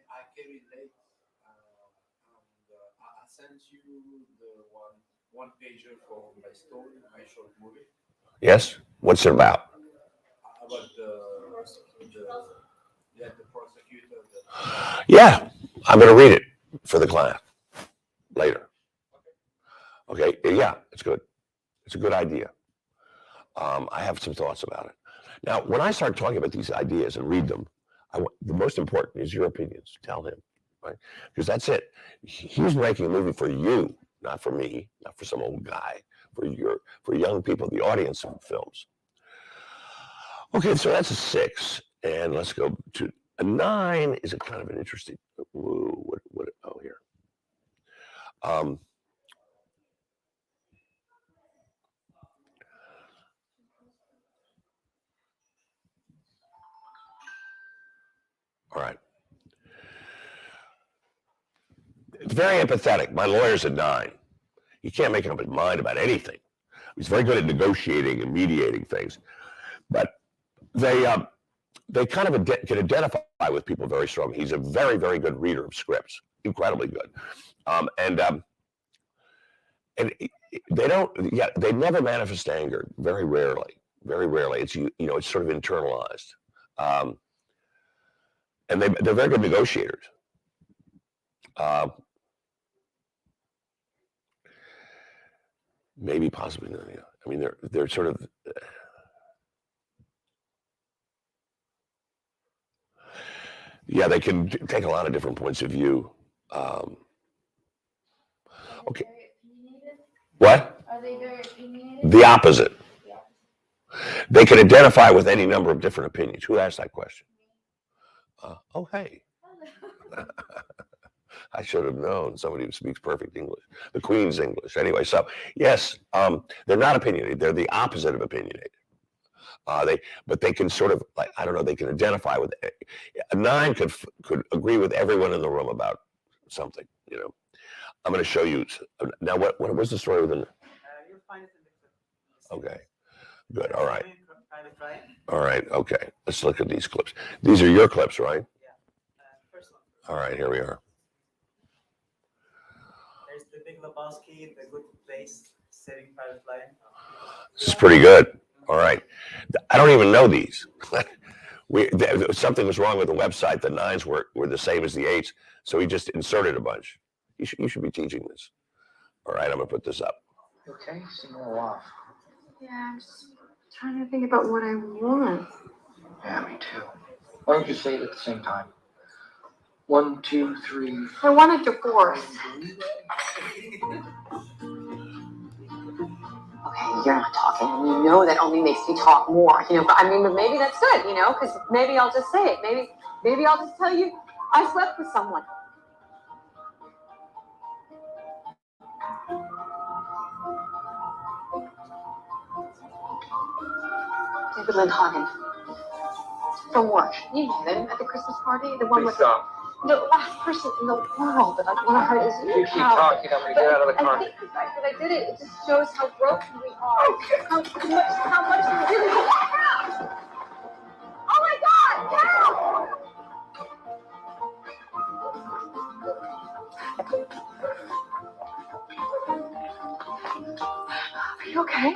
I came in late, and I sent you the one pager for my story, my short movie. Yes. What's it about? About the prosecutor. Yeah, I'm going to read it for the class later. Okay. Yeah, it's good. It's a good idea. I have some thoughts about it. Now, when I start talking about these ideas and read them, the most important is your opinions. Tell him, right? Because that's it. He's making a movie for you, not for me, not for some old guy, for young people, the audience of films. Okay, so that's a 6, and let's go to a 9. Is a kind of an interesting. Oh, here. All right. It's very empathetic. My lawyer's a 9. He can't make up his mind about anything. He's very good at negotiating and mediating things, but they kind of can identify with people very strongly. He's a very, very good reader of scripts, incredibly good, and they don't. Yeah, they never manifest anger. Very rarely. Very rarely. It's it's sort of internalized, and they're very good negotiators. Maybe, possibly, no, yeah. I mean, they're sort of. Yeah, they can take a lot of different points of view. Okay. What? Are they very opinionated? The opposite. They can identify with any number of different opinions. Who asked that question? Oh, hey. I should have known somebody who speaks perfect English. The Queen's English. Anyway, so yes, they're not opinionated. They're the opposite of opinionated. But they can sort of, like, I don't know, they can identify with it. A 9 could agree with everyone in the room about something, I'm going to show you. Now, what was the story with the... You'll find it in the clip. Okay, good, all right. Private Ryan. All right, okay. Let's look at these clips. These are your clips, right? Yeah. First one. All right, here we are. There's the Big Lebowski, The Good Place, Saving Private Ryan. This is pretty good. All right. I don't even know these. Something was wrong with the website. The 9s were the same as the 8s, so he just inserted a bunch. You should be teaching this. All right, I'm going to put this up. Okay, seem a little off. Yeah, I'm just trying to think about what I want. Yeah, me too. Why don't you say it at the same time? 1, 2, 3. I want a divorce. Okay, you're not talking, and you know that only makes me talk more, but I mean, but maybe that's good, because maybe I'll just say it. Maybe I'll just tell you I slept with someone. David Lindhagen. From work. You know him at the Christmas party? The one with the last person in the world that I want to hurt is you. You keep talking, I'm going to get out of the car. I think the fact that I did it just shows how broken we are. Okay. How much we really want. Oh my God! Help! Are you okay?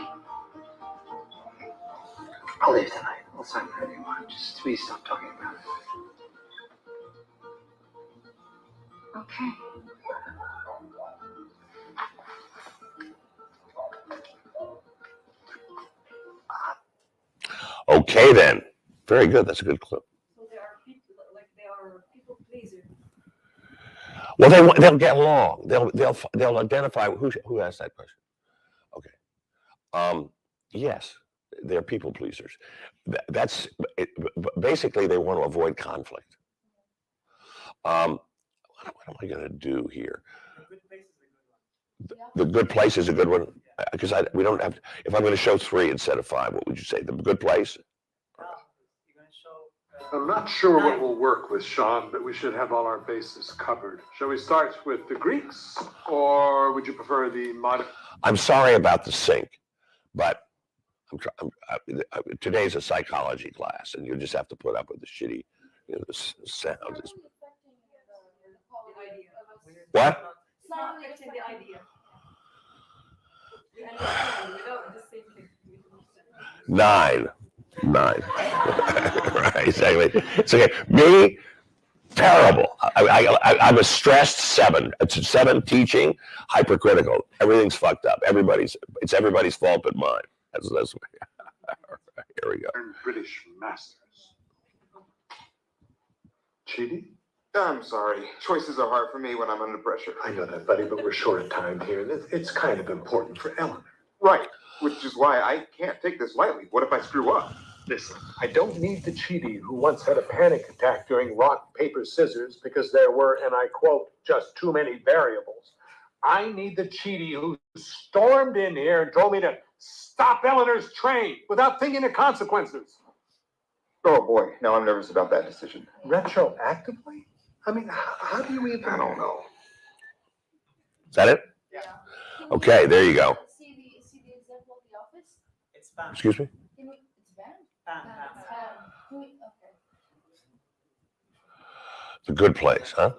I'll leave tonight. We'll sign whatever you want. Just please stop talking about it. Okay. Okay, then. Very good. That's a good clip. So they are people pleasers. Well, they'll get along. They'll identify who asked that question. Okay. Yes, they're people pleasers. That's it, basically they want to avoid conflict. What am I going to do here? The Good Place is a good one because we don't have. If I'm going to show 3 instead of 5, what would you say? The Good Place. You're going to show I'm not sure what will work with Sean, but we should have all our bases covered. Shall we start with the Greeks, or would you prefer the modern? I'm sorry about the sync, but today's a psychology class, and you just have to put up with the shitty, the sound. What? It's not affecting the idea. You understand, without the thinking. 9. Right, exactly. It's okay. Me, terrible. I'm a stressed 7. It's a 7 teaching, hypercritical. Everything's fucked up. It's everybody's fault but mine. That's here we go. British masters. Chidi? I'm sorry. Choices are hard for me when I'm under pressure. I know that, buddy, but we're short of time here. It's kind of important for Eleanor. Right, which is why I can't take this lightly. What if I screw up? Listen, I don't need the Chidi who once had a panic attack during rock, paper, scissors because there were, and I quote, just too many variables. I need the Chidi who stormed in here and told me to stop Eleanor's train without thinking of consequences. Oh boy, now I'm nervous about that decision. Retroactively? I mean, how do you even? I don't know. Is that it? Yeah. Okay, there you go. See the example of the office? It's Pam. Excuse me? It's banned? Pam. Okay. It's a good place, huh?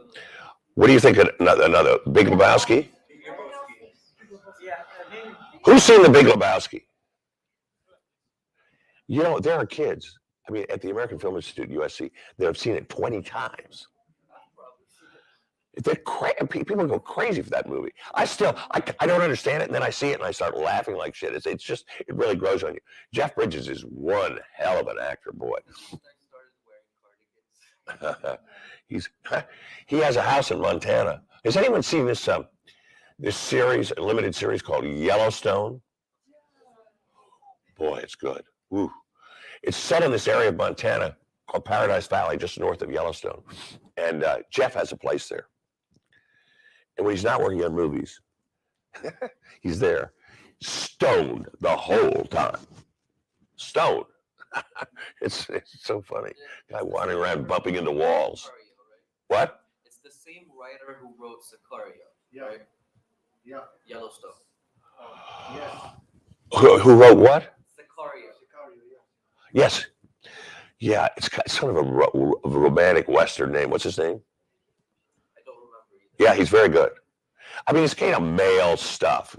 What do you think of another Big Lebowski? Yeah, Who's seen the Big Lebowski? You know, there are kids. I mean, at the American Film Institute, USC, that have seen it 20 times. People go crazy for that movie. I don't understand it, and then I see it and I start laughing like shit. It really grows on you. Jeff Bridges is one hell of an actor, boy. He has a house in Montana. Has anyone seen this series, a limited series called Yellowstone? Boy, it's good. Woo. It's set in this area of Montana called Paradise Valley, just north of Yellowstone. And Jeff has a place there. And when he's not working on movies, he's there, stoned the whole time. Stoned. It's so funny. Guy wandering around bumping into walls. What? It's the same writer who wrote Sicario, right? Yeah. Yellowstone. Yes. Who wrote what? Sicario. Yes. Yeah, it's sort of a romantic Western name. What's his name? I don't remember either. Yeah, he's very good. I mean, it's kind of male stuff,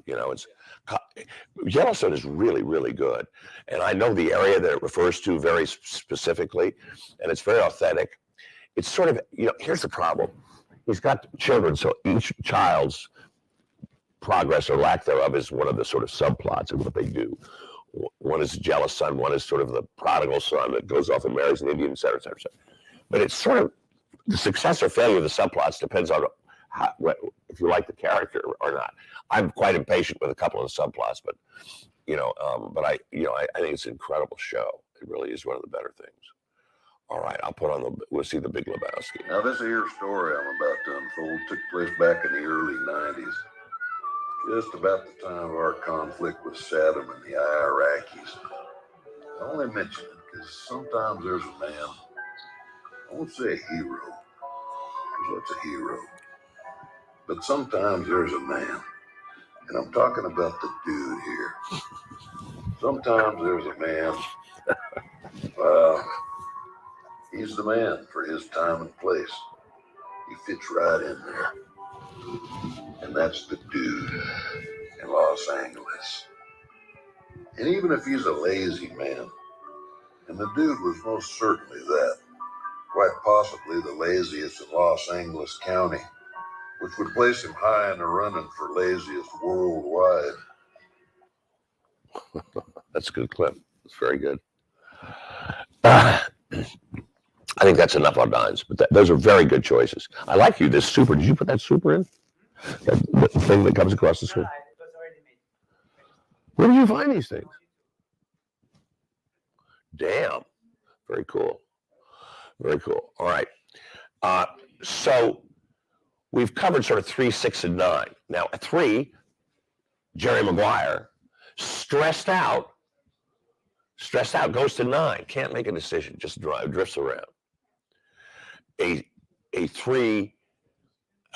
Yellowstone is really, really good. And I know the area that it refers to very specifically, and it's very authentic. It's sort of, here's the problem. He's got children, so each child's progress or lack thereof is one of the sort of subplots of what they do. One is a jealous son, one is sort of the prodigal son that goes off and marries an Indian, et cetera, et cetera, et cetera. But it's sort of, the success or failure of the subplots depends on if you like the character or not. I'm quite impatient with a couple of the subplots, but I think it's an incredible show. It really is one of the better things. All right, we'll see the Big Lebowski. Now, this here story I'm about to unfold took place back in the early 90s. Just about the time of our conflict with Saddam and the Iraqis. I only mention it because sometimes there's a man, I won't say a hero, because what's a hero? But sometimes there's a man, and I'm talking about the dude here. Sometimes there's a man, he's the man for his time and place. He fits right in there. And that's the dude in Los Angeles. And even if he's a lazy man, and the dude was most certainly that, quite possibly the laziest in Los Angeles County, which would place him high in the running for laziest worldwide. That's a good clip. It's very good. I think that's enough on Dines, but those are very good choices. I like you, this super. Did you put that super in? That thing that comes across the screen? It was already made. Where do you find these things? Damn. Very cool. Very cool. All right. So we've covered sort of 3, 6, and 9. Now, at 3, Jerry Maguire, stressed out, goes to 9. Can't make a decision, just drifts around. a 3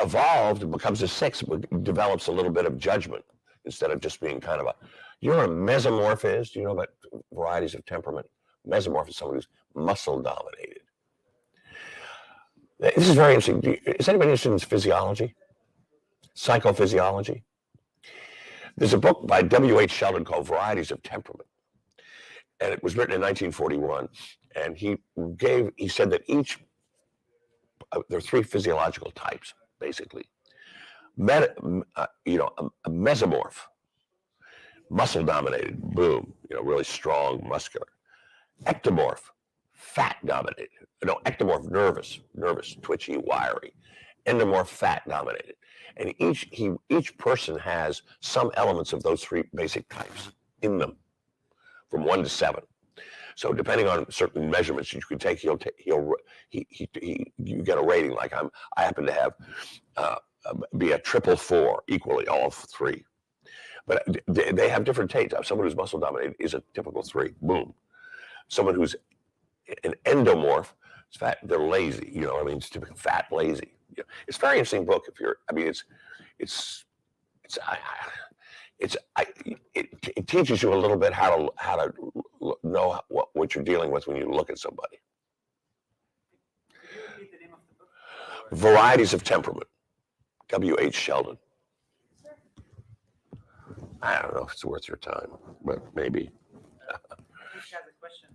evolved and becomes a 6, develops a little bit of judgment instead of just being kind of a, you know what a mesomorph is? Do you know about varieties of temperament? Mesomorph is someone who's muscle dominated. This is very interesting. Is anybody interested in physiology? Psychophysiology? There's a book by W.H. Sheldon called Varieties of Temperament. And it was written in 1941. And he said that there are 3 physiological types, basically. A mesomorph, muscle dominated, boom, really strong, muscular. Ectomorph, fat dominated. No, ectomorph, nervous, twitchy, wiry. Endomorph, fat dominated. And each person has some elements of those 3 basic types in them, from 1 to 7. So depending on certain measurements you can take, you get a rating. Like I happen to have be a 444 equally, all 3. But they have different types. Someone who's muscle dominated is a typical 3. Boom. Someone who's an endomorph, is fat, they're lazy. You know what I mean? It's typical fat, lazy. It's a very interesting book. It teaches you a little bit how to know what you're dealing with when you look at somebody. Varieties of Temperament, W.H. Sheldon. I don't know if it's worth your time, but maybe. I have a question.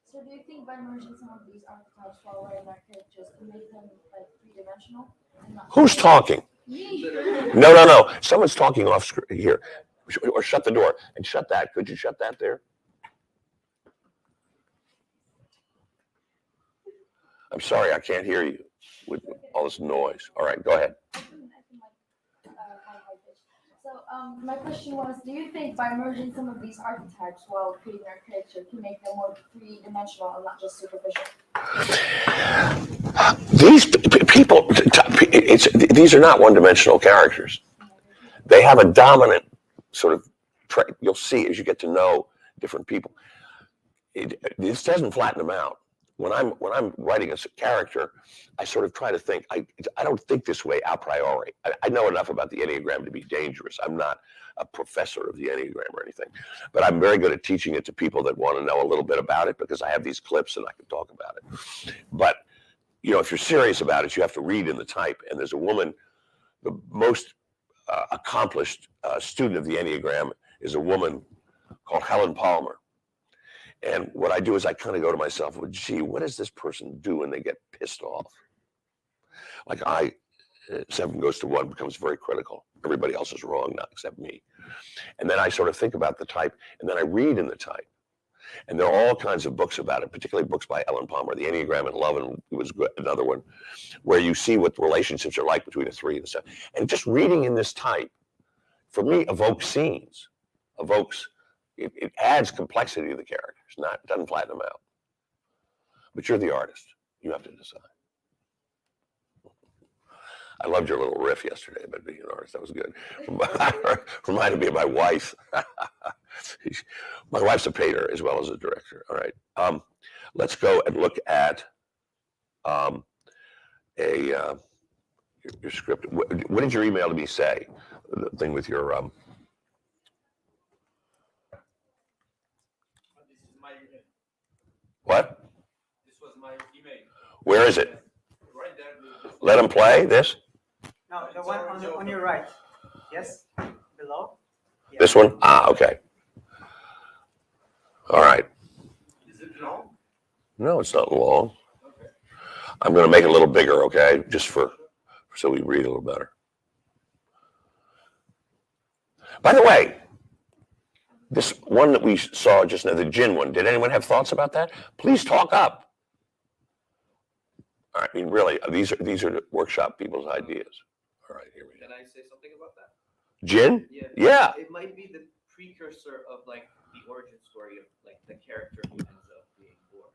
So do you think by merging some of these archetypes while writing our characters can make them like 3-dimensional? Who's talking? Me. No. Someone's talking off screen here. Or shut the door and shut that. Could you shut that there? I'm sorry, I can't hear you with all this noise. All right, go ahead. So my question was, do you think by merging some of these archetypes while creating our character can make them more 3-dimensional and not just superficial? These people, these are not one-dimensional characters. They have a dominant sort of trait. You'll see as you get to know different people. This doesn't flatten them out. When I'm writing a character, I sort of try to think. I don't think this way a priori. I know enough about the Enneagram to be dangerous. I'm not a professor of the Enneagram or anything, but I'm very good at teaching it to people that want to know a little bit about it because I have these clips and I can talk about it. But if you're serious about it, you have to read in the type. And there's a woman, the most accomplished student of the Enneagram is a woman called Helen Palmer. And what I do is I kind of go to myself, well, gee, what does this person do when they get pissed off? Like 7 goes to 1 becomes very critical. Everybody else is wrong now except me. And then I sort of think about the type, and then I read in the type. And there are all kinds of books about it, particularly books by Ellen Palmer, The Enneagram and Love, and it was another one, where you see what the relationships are like between a 3 and a 7. And just reading in this type, for me, evokes scenes, it adds complexity to the characters, it doesn't flatten them out. But you're the artist. You have to decide. I loved your little riff yesterday about being an artist. That was good. Reminded me of my wife. My wife's a painter as well as a director. All right. Let's go and look at your script. What did your email to me say? The thing with your What? This was my email. Where is it? Right there. Let them play this? No, the one on your right. Yes? Below? Yeah. This one? Okay. All right. Is it long? No, it's not long. Okay. I'm going to make it a little bigger, okay? Just so we read a little better. By the way, this one that we saw just now, the gin one, did anyone have thoughts about that? Please talk up. I mean, really, these are workshop people's ideas. All right, here we go. Can I say something about that? Gin? Yeah. It might be the precursor of like the origin story of like the character who ends up being born,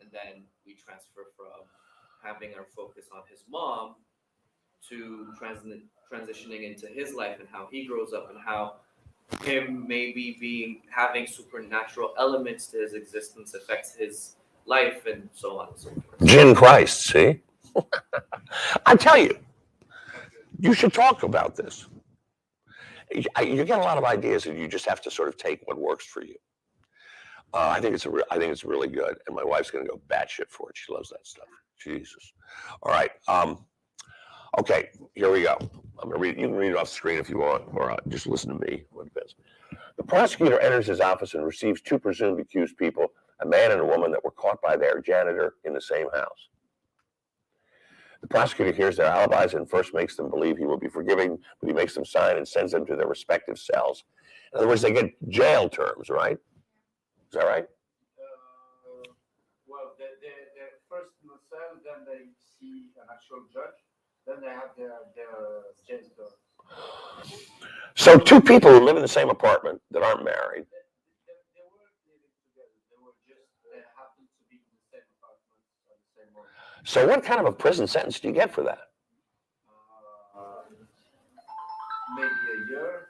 and then we transfer from having our focus on his mom to transitioning into his life and how he grows up and how him maybe having supernatural elements to his existence affects his life and so on and so forth. Gin Christ, see? I tell you, you should talk about this. You get a lot of ideas, and you just have to sort of take what works for you. I think it's really good, and my wife's going to go batshit for it. She loves that stuff. Jesus. All right. Okay, here we go. I'm going to read. You can read it off the screen if you want, or just listen to me. What it is. The prosecutor enters his office and receives two presumed accused people, a man and a woman that were caught by their janitor in the same house. The prosecutor hears their alibis and first makes them believe he will be forgiving, but he makes them sign and sends them to their respective cells. In other words, they get jail terms, right? Is that right? Well, they're first in the cell, then they see an actual judge, then they have their jail term. So two people who live in the same apartment that aren't married. They weren't living together. They happened to be in the same apartment at the same moment. So what kind of a prison sentence do you get for that? Maybe a year.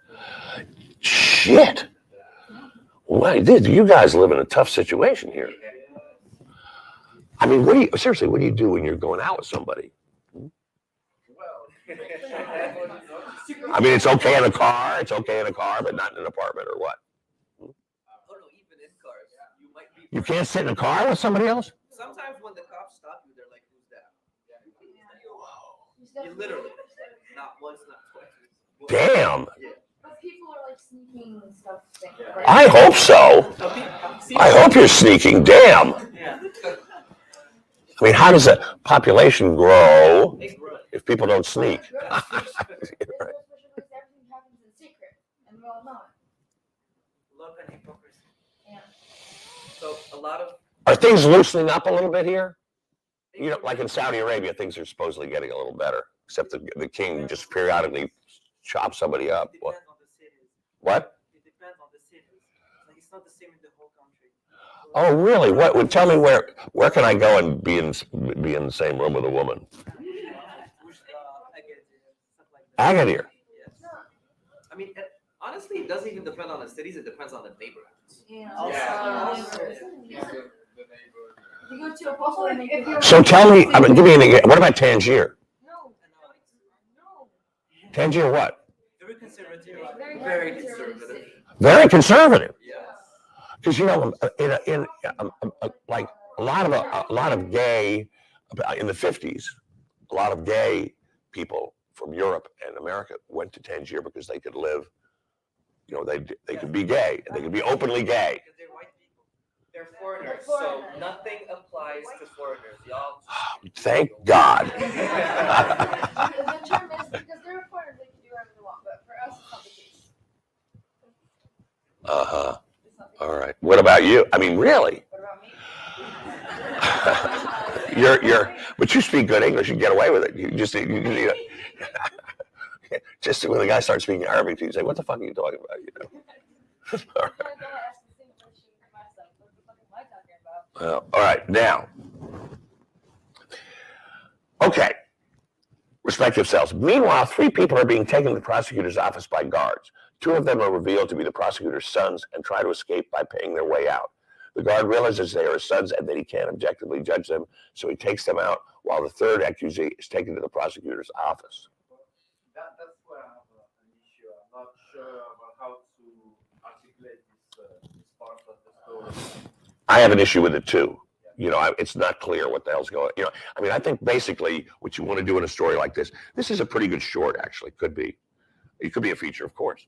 Shit. Well, you guys live in a tough situation here. I mean, seriously, what do you do when you're going out with somebody? I mean, it's okay in a car, but not in an apartment or what? Oh no, even in cars, you might be. You can't sit in a car with somebody else? Sometimes when the cops stop you, they're like, "Who's that?" You literally, not once, not twice. Damn. Yeah. But people are like sneaking and stuff. I hope so. I hope you're sneaking. Damn. Yeah. I mean, how does a population grow if people don't sneak? Right. Everything happens in secret, and we all know it. Love and hypocrisy. Yeah. So a lot of Are things loosening up a little bit here? You know, like in Saudi Arabia, things are supposedly getting a little better, except the king just periodically chops somebody up. It depends on the cities. What? It depends on the cities. Like, it's not the same in the whole country. Oh, really? What? Tell me where can I go and be in the same room with a woman? Agadir. Yes. I mean, honestly, it doesn't even depend on the cities. It depends on the neighborhoods. If you go to a postal and if you're So tell me, I mean, give me an example. What about Tangier? No. Tangier what? Very conservative. Very conservative. Very conservative. Yes. Because you know, in like a lot of gay in the 50s, a lot of gay people from Europe and America went to Tangier because they could live. You know, they could be gay. They could be openly gay. Because they're white people. They're foreigners, so nothing applies to foreigners. Y'all. Thank God. The term is because they're foreigners, they can do whatever they want, but for us, it's not the case. All right. What about you? I mean, really? What about me? But you speak good English. You get away with it. You just when the guy starts speaking Arabic, you say, "What the fuck are you talking about?" You know. All right. All right. Now. Okay. Respective cells. Meanwhile, 3 people are being taken to the prosecutor's office by guards. 2 of them are revealed to be the prosecutor's sons and try to escape by paying their way out. The guard realizes they are his sons and that he can't objectively judge them, so he takes them out while the 3rd accusee is taken to the prosecutor's office. That's where I have an issue. I'm not sure about how to articulate this part of the story. I have an issue with it too. You know, it's not clear what the hell's going on. You know, I mean, I think basically what you want to do in a story like this is a pretty good short, actually. Could be. It could be a feature, of course.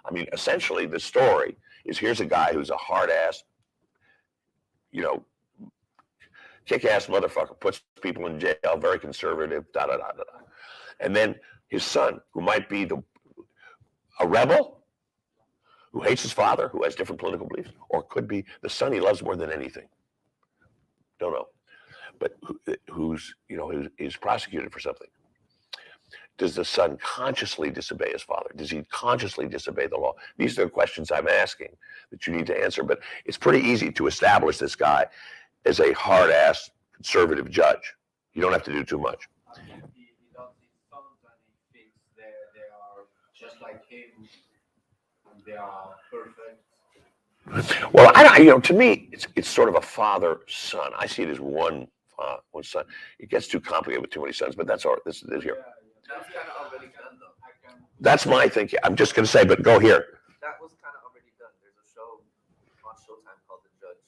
I mean, essentially, the story is here's a guy who's a hard-ass, you know, kick-ass motherfucker, puts people in jail, very conservative, da-da-da-da-da. And then his son, who might be a rebel, who hates his father, who has different political beliefs, or could be the son he loves more than anything. Don't know. But who's, you know, is prosecuted for something. Does the son consciously disobey his father? Does he consciously disobey the law? These are the questions I'm asking that you need to answer. But it's pretty easy to establish this guy as a hard-ass conservative judge. You don't have to do too much. He does his sons and he thinks they are just like him and they are perfect. Well, to me, it's sort of a father-son. I see it as one son. It gets too complicated with too many sons, but that's all. This is here. That's kind of already done, though. That's my thinking. I'm just going to say, but go here. That was kind of already done. There's a show on Showtime called The Judge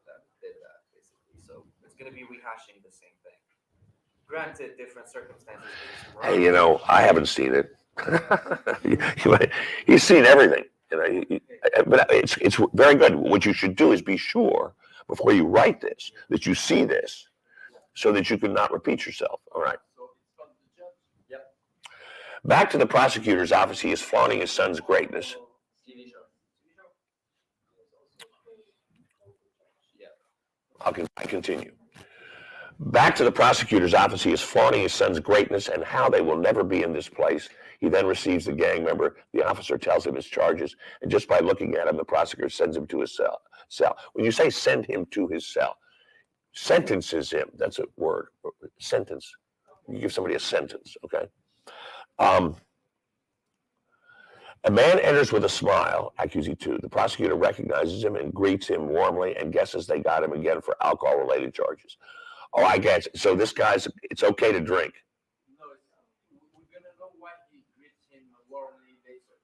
that did that, basically. So it's going to be rehashing the same thing. Granted, different circumstances. Hey, I haven't seen it. He's seen everything. But it's very good. What you should do is be sure before you write this that you see this, so that you can not repeat yourself. All right. Yep. Back to the prosecutor's office. He is flaunting his son's greatness. TV show. I continue. Back to the prosecutor's office, he is flaunting his son's greatness and how they will never be in this place. He then receives the gang member. The officer tells him his charges, and just by looking at him, the prosecutor sends him to his cell. When you say send him to his cell, sentences him. That's a word. Sentence. You give somebody a sentence, okay? A man enters with a smile, accusee 2. The prosecutor recognizes him and greets him warmly and guesses they got him again for alcohol-related charges. Oh, I guess. So this guy's, it's okay to drink. No, we're going to know why he greets him warmly later.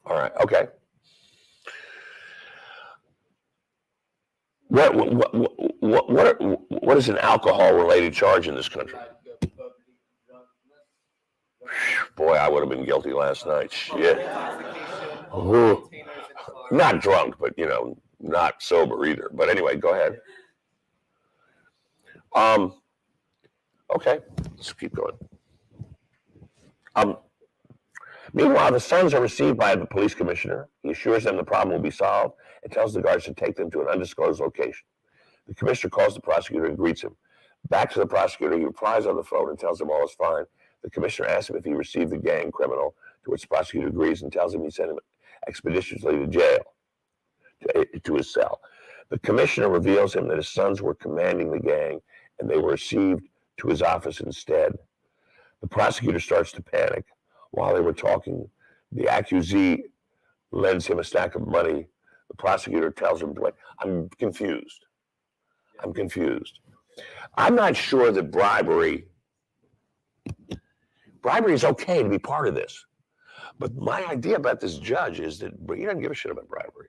All right, okay. What is an alcohol-related charge in this country? Boy, I would have been guilty last night. Shit. Ooh. Not drunk, but, not sober either. But anyway, go ahead. Okay, let's keep going. Meanwhile, the sons are received by the police commissioner. He assures them the problem will be solved and tells the guards to take them to an undisclosed location. The commissioner calls the prosecutor and greets him. Back to the prosecutor, he replies on the phone and tells him all is fine. The commissioner asks him if he received the gang criminal, to which the prosecutor agrees and tells him he sent him expeditiously to jail, to his cell. The commissioner reveals him that his sons were commanding the gang and they were received to his office instead. The prosecutor starts to panic. While they were talking, the accusee lends him a stack of money. The prosecutor tells him to wait. I'm confused. I'm not sure that bribery is okay to be part of this. But my idea about this judge is that he doesn't give a shit about bribery.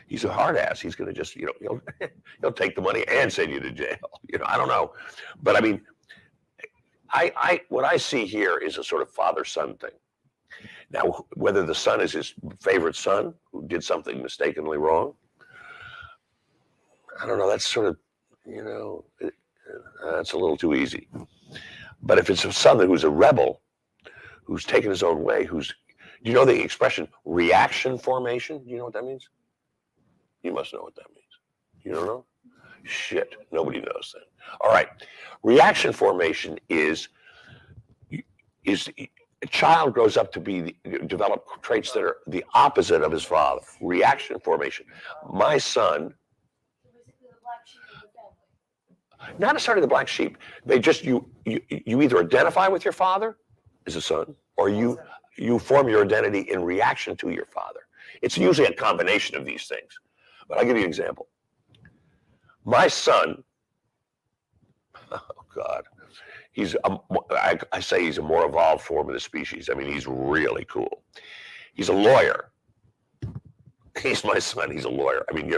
He's a hard ass. He's going to just, he'll take the money and send you to jail. I don't know. But I mean, what I see here is a sort of father-son thing. Now, whether the son is his favorite son who did something mistakenly wrong, I don't know. That's sort of, that's a little too easy. But if it's a son who's a rebel, who's taken his own way, do you know the expression reaction formation? Do you know what that means? You must know what that means. You don't know? Shit, nobody knows that. All right. Reaction formation is a child grows up to develop traits that are the opposite of his father. Reaction formation. My son, not necessarily the black sheep. They just, you either identify with your father as a son, or you form your identity in reaction to your father. It's usually a combination of these things. But I'll give you an example. My son, oh God, I say he's a more evolved form of the species. I mean, he's really cool. He's a lawyer. He's my son. He's a lawyer. I mean,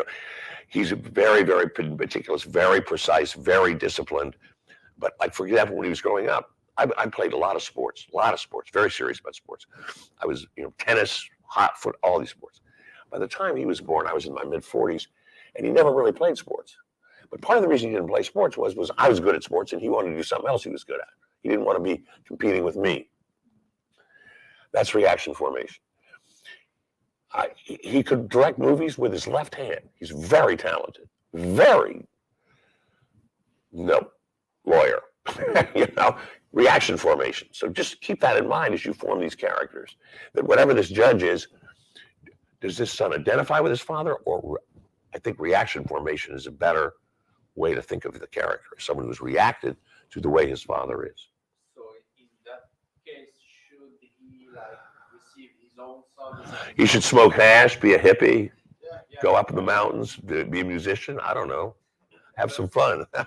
he's very, very meticulous, very precise, very disciplined. But like, for example, when he was growing up, I played a lot of sports, very serious about sports. I was, tennis, hot foot, all these sports. By the time he was born, I was in my mid-40s, and he never really played sports. But part of the reason he didn't play sports was I was good at sports, and he wanted to do something else he was good at. He didn't want to be competing with me. That's reaction formation. He could direct movies with his left hand. He's very talented. Lawyer. Reaction formation. So just keep that in mind as you form these characters. That whatever this judge is, does this son identify with his father? Or I think reaction formation is a better way to think of the character. Someone who's reacted to the way his father is. So in that case, should he receive his own son. He should smoke hash, be a hippie, Yeah, yeah. go up in the mountains, be a musician. I don't know. Have some fun. Then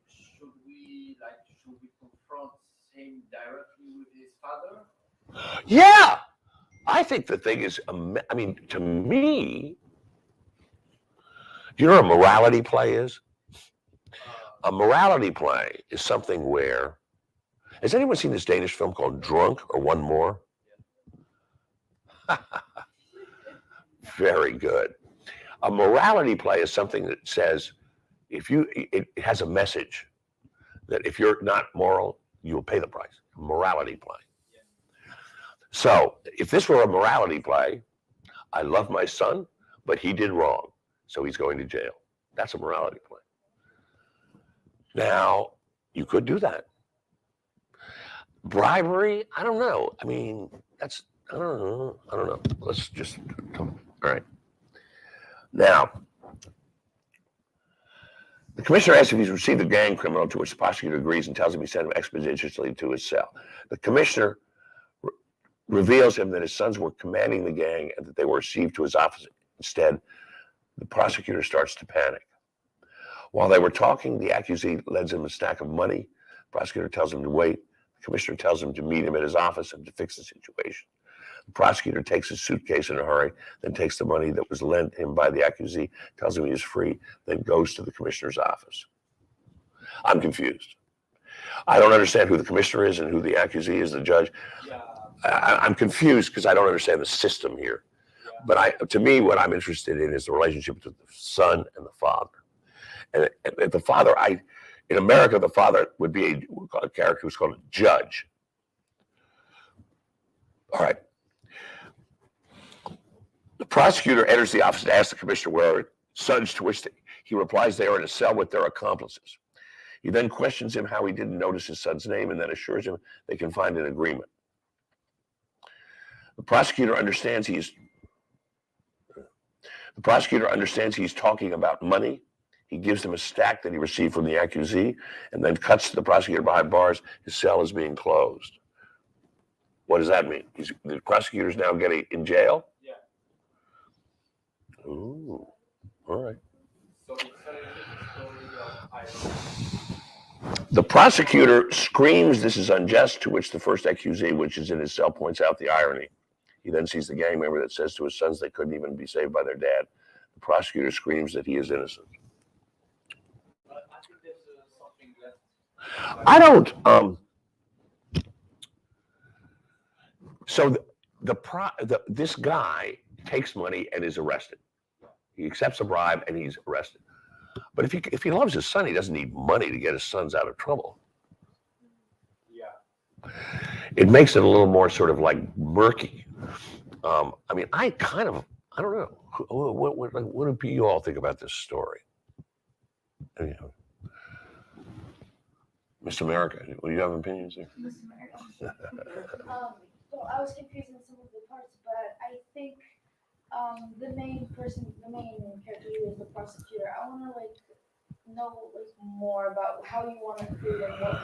should we confront him directly with his father? Yeah. I think the thing is, I mean, to me, do you know what a morality play is? A morality play is something where, has anyone seen this Danish film called Drunk or One More? Very good. A morality play is something that says, it has a message that if you're not moral, you will pay the price. A morality play. So if this were a morality play, I love my son, but he did wrong, so he's going to jail. That's a morality play. Now, you could do that. Bribery, I don't know. I mean, I don't know. Let's just, all right. Now, the commissioner asks if he's received a gang criminal, to which the prosecutor agrees and tells him he sent him expeditiously to his cell. The commissioner reveals him that his sons were commanding the gang and that they were received to his office. Instead, the prosecutor starts to panic. While they were talking, the accusee lends him a stack of money. The prosecutor tells him to wait. The commissioner tells him to meet him at his office and to fix the situation. The prosecutor takes his suitcase in a hurry, then takes the money that was lent him by the accusee, tells him he is free, then goes to the commissioner's office. I'm confused. I don't understand who the commissioner is and who the accusee is, the judge. I'm confused because I don't understand the system here. But to me, what I'm interested in is the relationship between the son and the father. And the father, in America, the father would be a character who's called a judge. All right. The prosecutor enters the office and asks the commissioner where are sons, to which he replies they are in a cell with their accomplices. He then questions him how he didn't notice his son's name and then assures him they can find an agreement. The prosecutor understands he's talking about money. He gives him a stack that he received from the accusee and then cuts the prosecutor behind bars. His cell is being closed. What does that mean? The prosecutor's now getting in jail? Yeah. Ooh, all right. So it's a story of irony. The prosecutor screams this is unjust, to which the first accusee, which is in his cell, points out the irony. He then sees the gang member that says to his sons they couldn't even be saved by their dad. The prosecutor screams that he is innocent. I think there's something left. I don't. So this guy takes money and is arrested. He accepts a bribe and he's arrested. But if he loves his son, he doesn't need money to get his sons out of trouble. Yeah. It makes it a little more sort of like murky. I mean, I don't know. What do you all think about this story? Anyhow. Miss America, do you have opinions there? Well, I was confused in some of the parts, but I think the main character here is the prosecutor. I want to know more about how you want to create and what.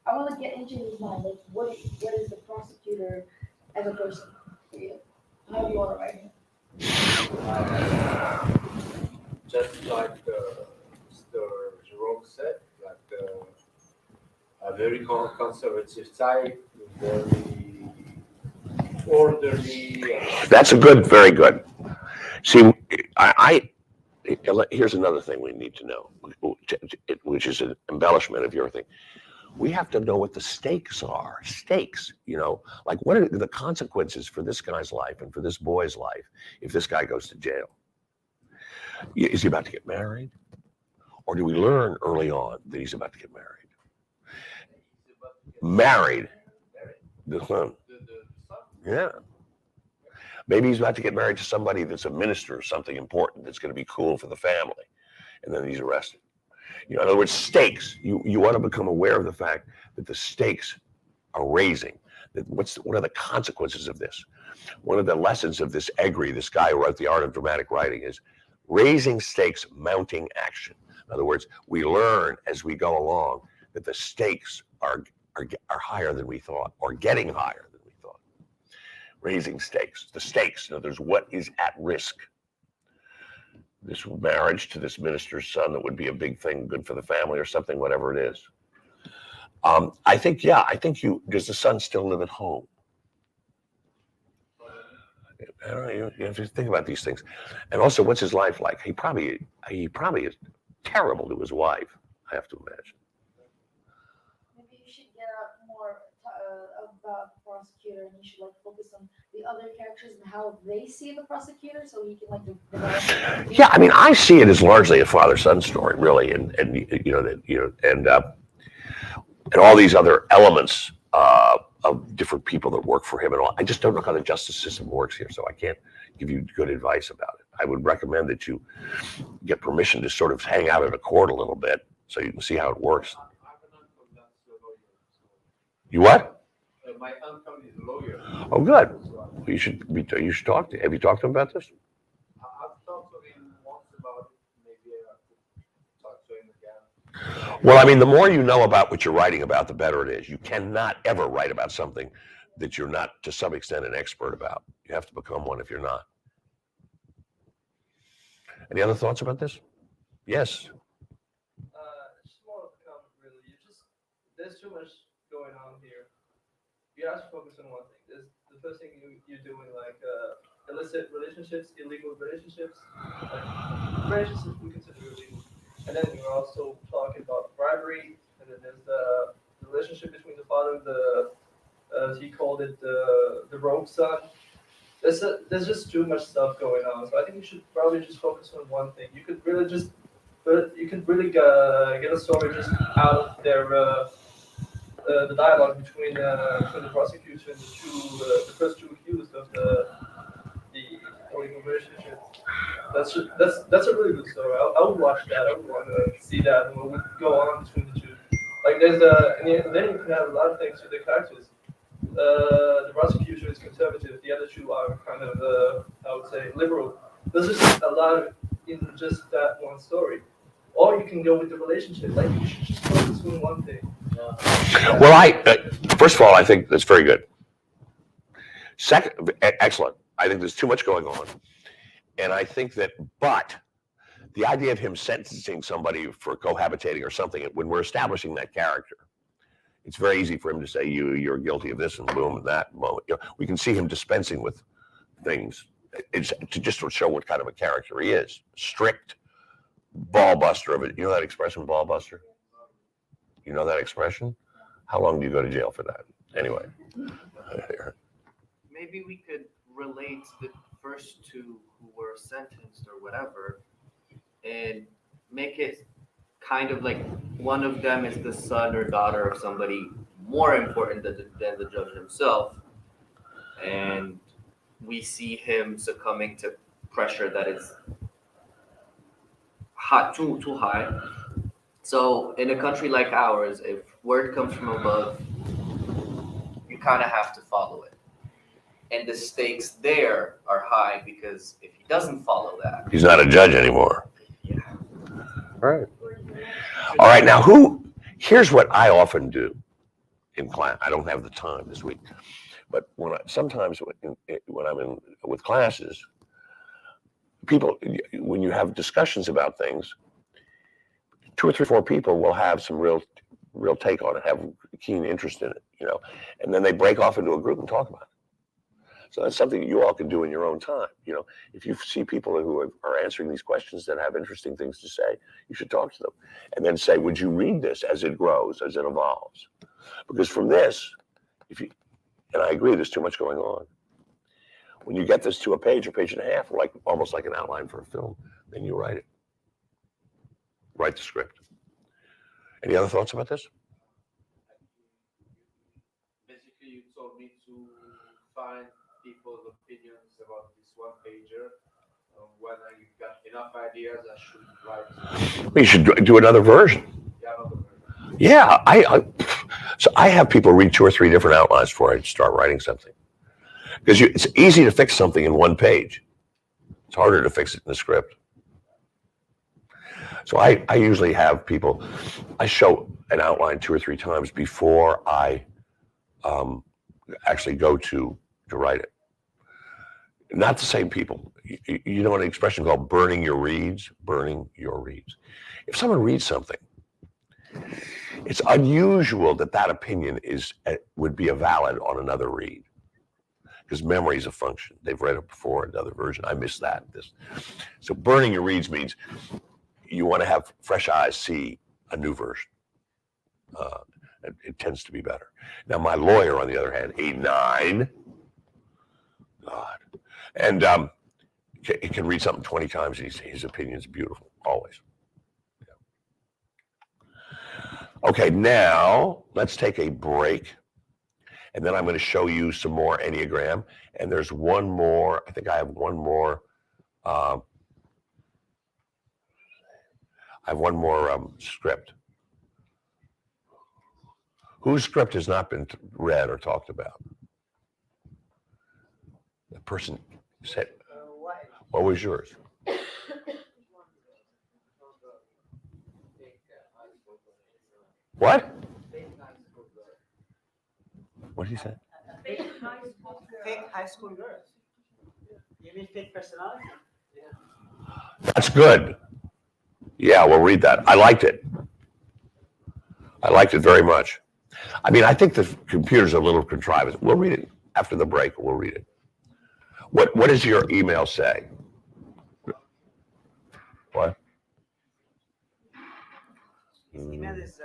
I want to get into his mind. What is the prosecutor as a person for you? How do you want to write him? Just like Mr. Jerome said, like a very conservative type, very orderly. That's very good. See, here's another thing we need to know, which is an embellishment of your thing. We have to know what the stakes are. Stakes, like what are the consequences for this guy's life and for this boy's life if this guy goes to jail? Is he about to get married? Or do we learn early on that he's about to get married? Married. The son. Yeah. Maybe he's about to get married to somebody that's a minister or something important that's going to be cool for the family. And then he's arrested. In other words, stakes. You want to become aware of the fact that the stakes are raising. That what are the consequences of this? One of the lessons of this Egri, this guy who wrote The Art of Dramatic Writing, is raising stakes, mounting action. In other words, we learn as we go along that the stakes are higher than we thought, or getting higher than we thought. raising stakes. The stakes, in other words, what is at risk? This marriage to this minister's son that would be a big thing, good for the family or something, whatever it is. I think does the son still live at home? I don't know, you have to think about these things. And also, what's his life like? He probably is terrible to his wife, I have to imagine. Maybe you should get out more about the prosecutor, and you should like focus on the other characters and how they see the prosecutor, so he can like develop. Yeah, I mean, I see it as largely a father-son story, really, and all these other elements of different people that work for him and all. I just don't know how the justice system works here, so I can't give you good advice about it. I would recommend that you get permission to sort of hang out in a court a little bit so you can see how it works. You what? My uncle is a lawyer. Oh, good. You should talk to. Have you talked to him about this? I've talked to him once about it. Maybe I could talk to him again. Well, I mean, the more you know about what you're writing about, the better it is. You cannot ever write about something that you're not, to some extent, an expert about. You have to become one if you're not. Any other thoughts about this? Yes. Just more of a comment, really. There's too much going on here. You have to focus on one thing. There's the first thing you're doing, like illicit relationships, illegal relationships. Like, relationships we consider illegal. And then you're also talking about bribery, and then there's the relationship between the father and as he called it, the rogue son. There's just too much stuff going on. So I think you should probably just focus on one thing. You could really get a story just out of their the dialogue between the prosecutor and the first two accused of the illegal relationship. That's a really good story. I would watch that. I would want to see that, and what would go on between the two. Like there's and then you can have a lot of things with the characters. The prosecutor is conservative. The other two are kind of I would say liberal. There's just a lot in just that one story. Or you can go with the relationship. Like you should just focus on one thing. Well, first of all, I think that's very good. Second, excellent. I think there's too much going on. And I think but the idea of him sentencing somebody for cohabitating or something, when we're establishing that character, it's very easy for him to say, you're guilty of this and boom, and that moment. We can see him dispensing with things. It's just to show what kind of a character he is. Strict, ball buster of it. You know that expression, ball buster? You know that expression? How long do you go to jail for that? Anyway. Maybe we could relate the first two who were sentenced or whatever and make it kind of like one of them is the son or daughter of somebody more important than the judge himself. And we see him succumbing to pressure that is too high. So in a country like ours, if word comes from above, you kind of have to follow it. And the stakes there are high because if he doesn't follow that, he's not a judge anymore. Yeah. All right. Now, here's what I often do in class. I don't have the time this week, but sometimes when I'm with classes, when you have discussions about things, 2 or 3 or 4 people will have some real take on it, have keen interest in it, and then they break off into a group and talk about it. So that's something you all can do in your own time. If you see people who are answering these questions that have interesting things to say, you should talk to them and then say, would you read this as it grows, as it evolves? Because from this, and I agree, there's too much going on. When you get this to a page or page and a half, almost like an outline for a film, then you write it. Write the script. Any other thoughts about this? Basically, you told me to find people's opinions about this one pager. When I got enough ideas, I should write. You should do another version. Yeah, so I have people read 2 or 3 different outlines before I start writing something. Because it's easy to fix something in one page. It's harder to fix it in the script. So I usually have people, I show an outline 2 or 3 times before I actually go to write it. Not the same people. You know an expression called burning your reads? Burning your reads. If someone reads something, it's unusual that that opinion would be a valid on another read. Because memory is a function. They've read it before, another version. I missed that. So burning your reads means you want to have fresh eyes see a new version. It tends to be better. Now, my lawyer, on the other hand, a 9. God. And he can read something 20 times. His opinion's beautiful, always. Yeah. Okay, now let's take a break. And then I'm going to show you some more Enneagram. And there's one more. I think I have one more. I have one more script. Whose script has not been read or talked about? The person said, what was yours? What? What did he say? Fake high school girls. You mean fake personality? That's good. Yeah, we'll read that. I liked it. I liked it very much. I mean, I think the computer's a little contrived. We'll read it after the break. We'll read it. What does your email say? What? His email is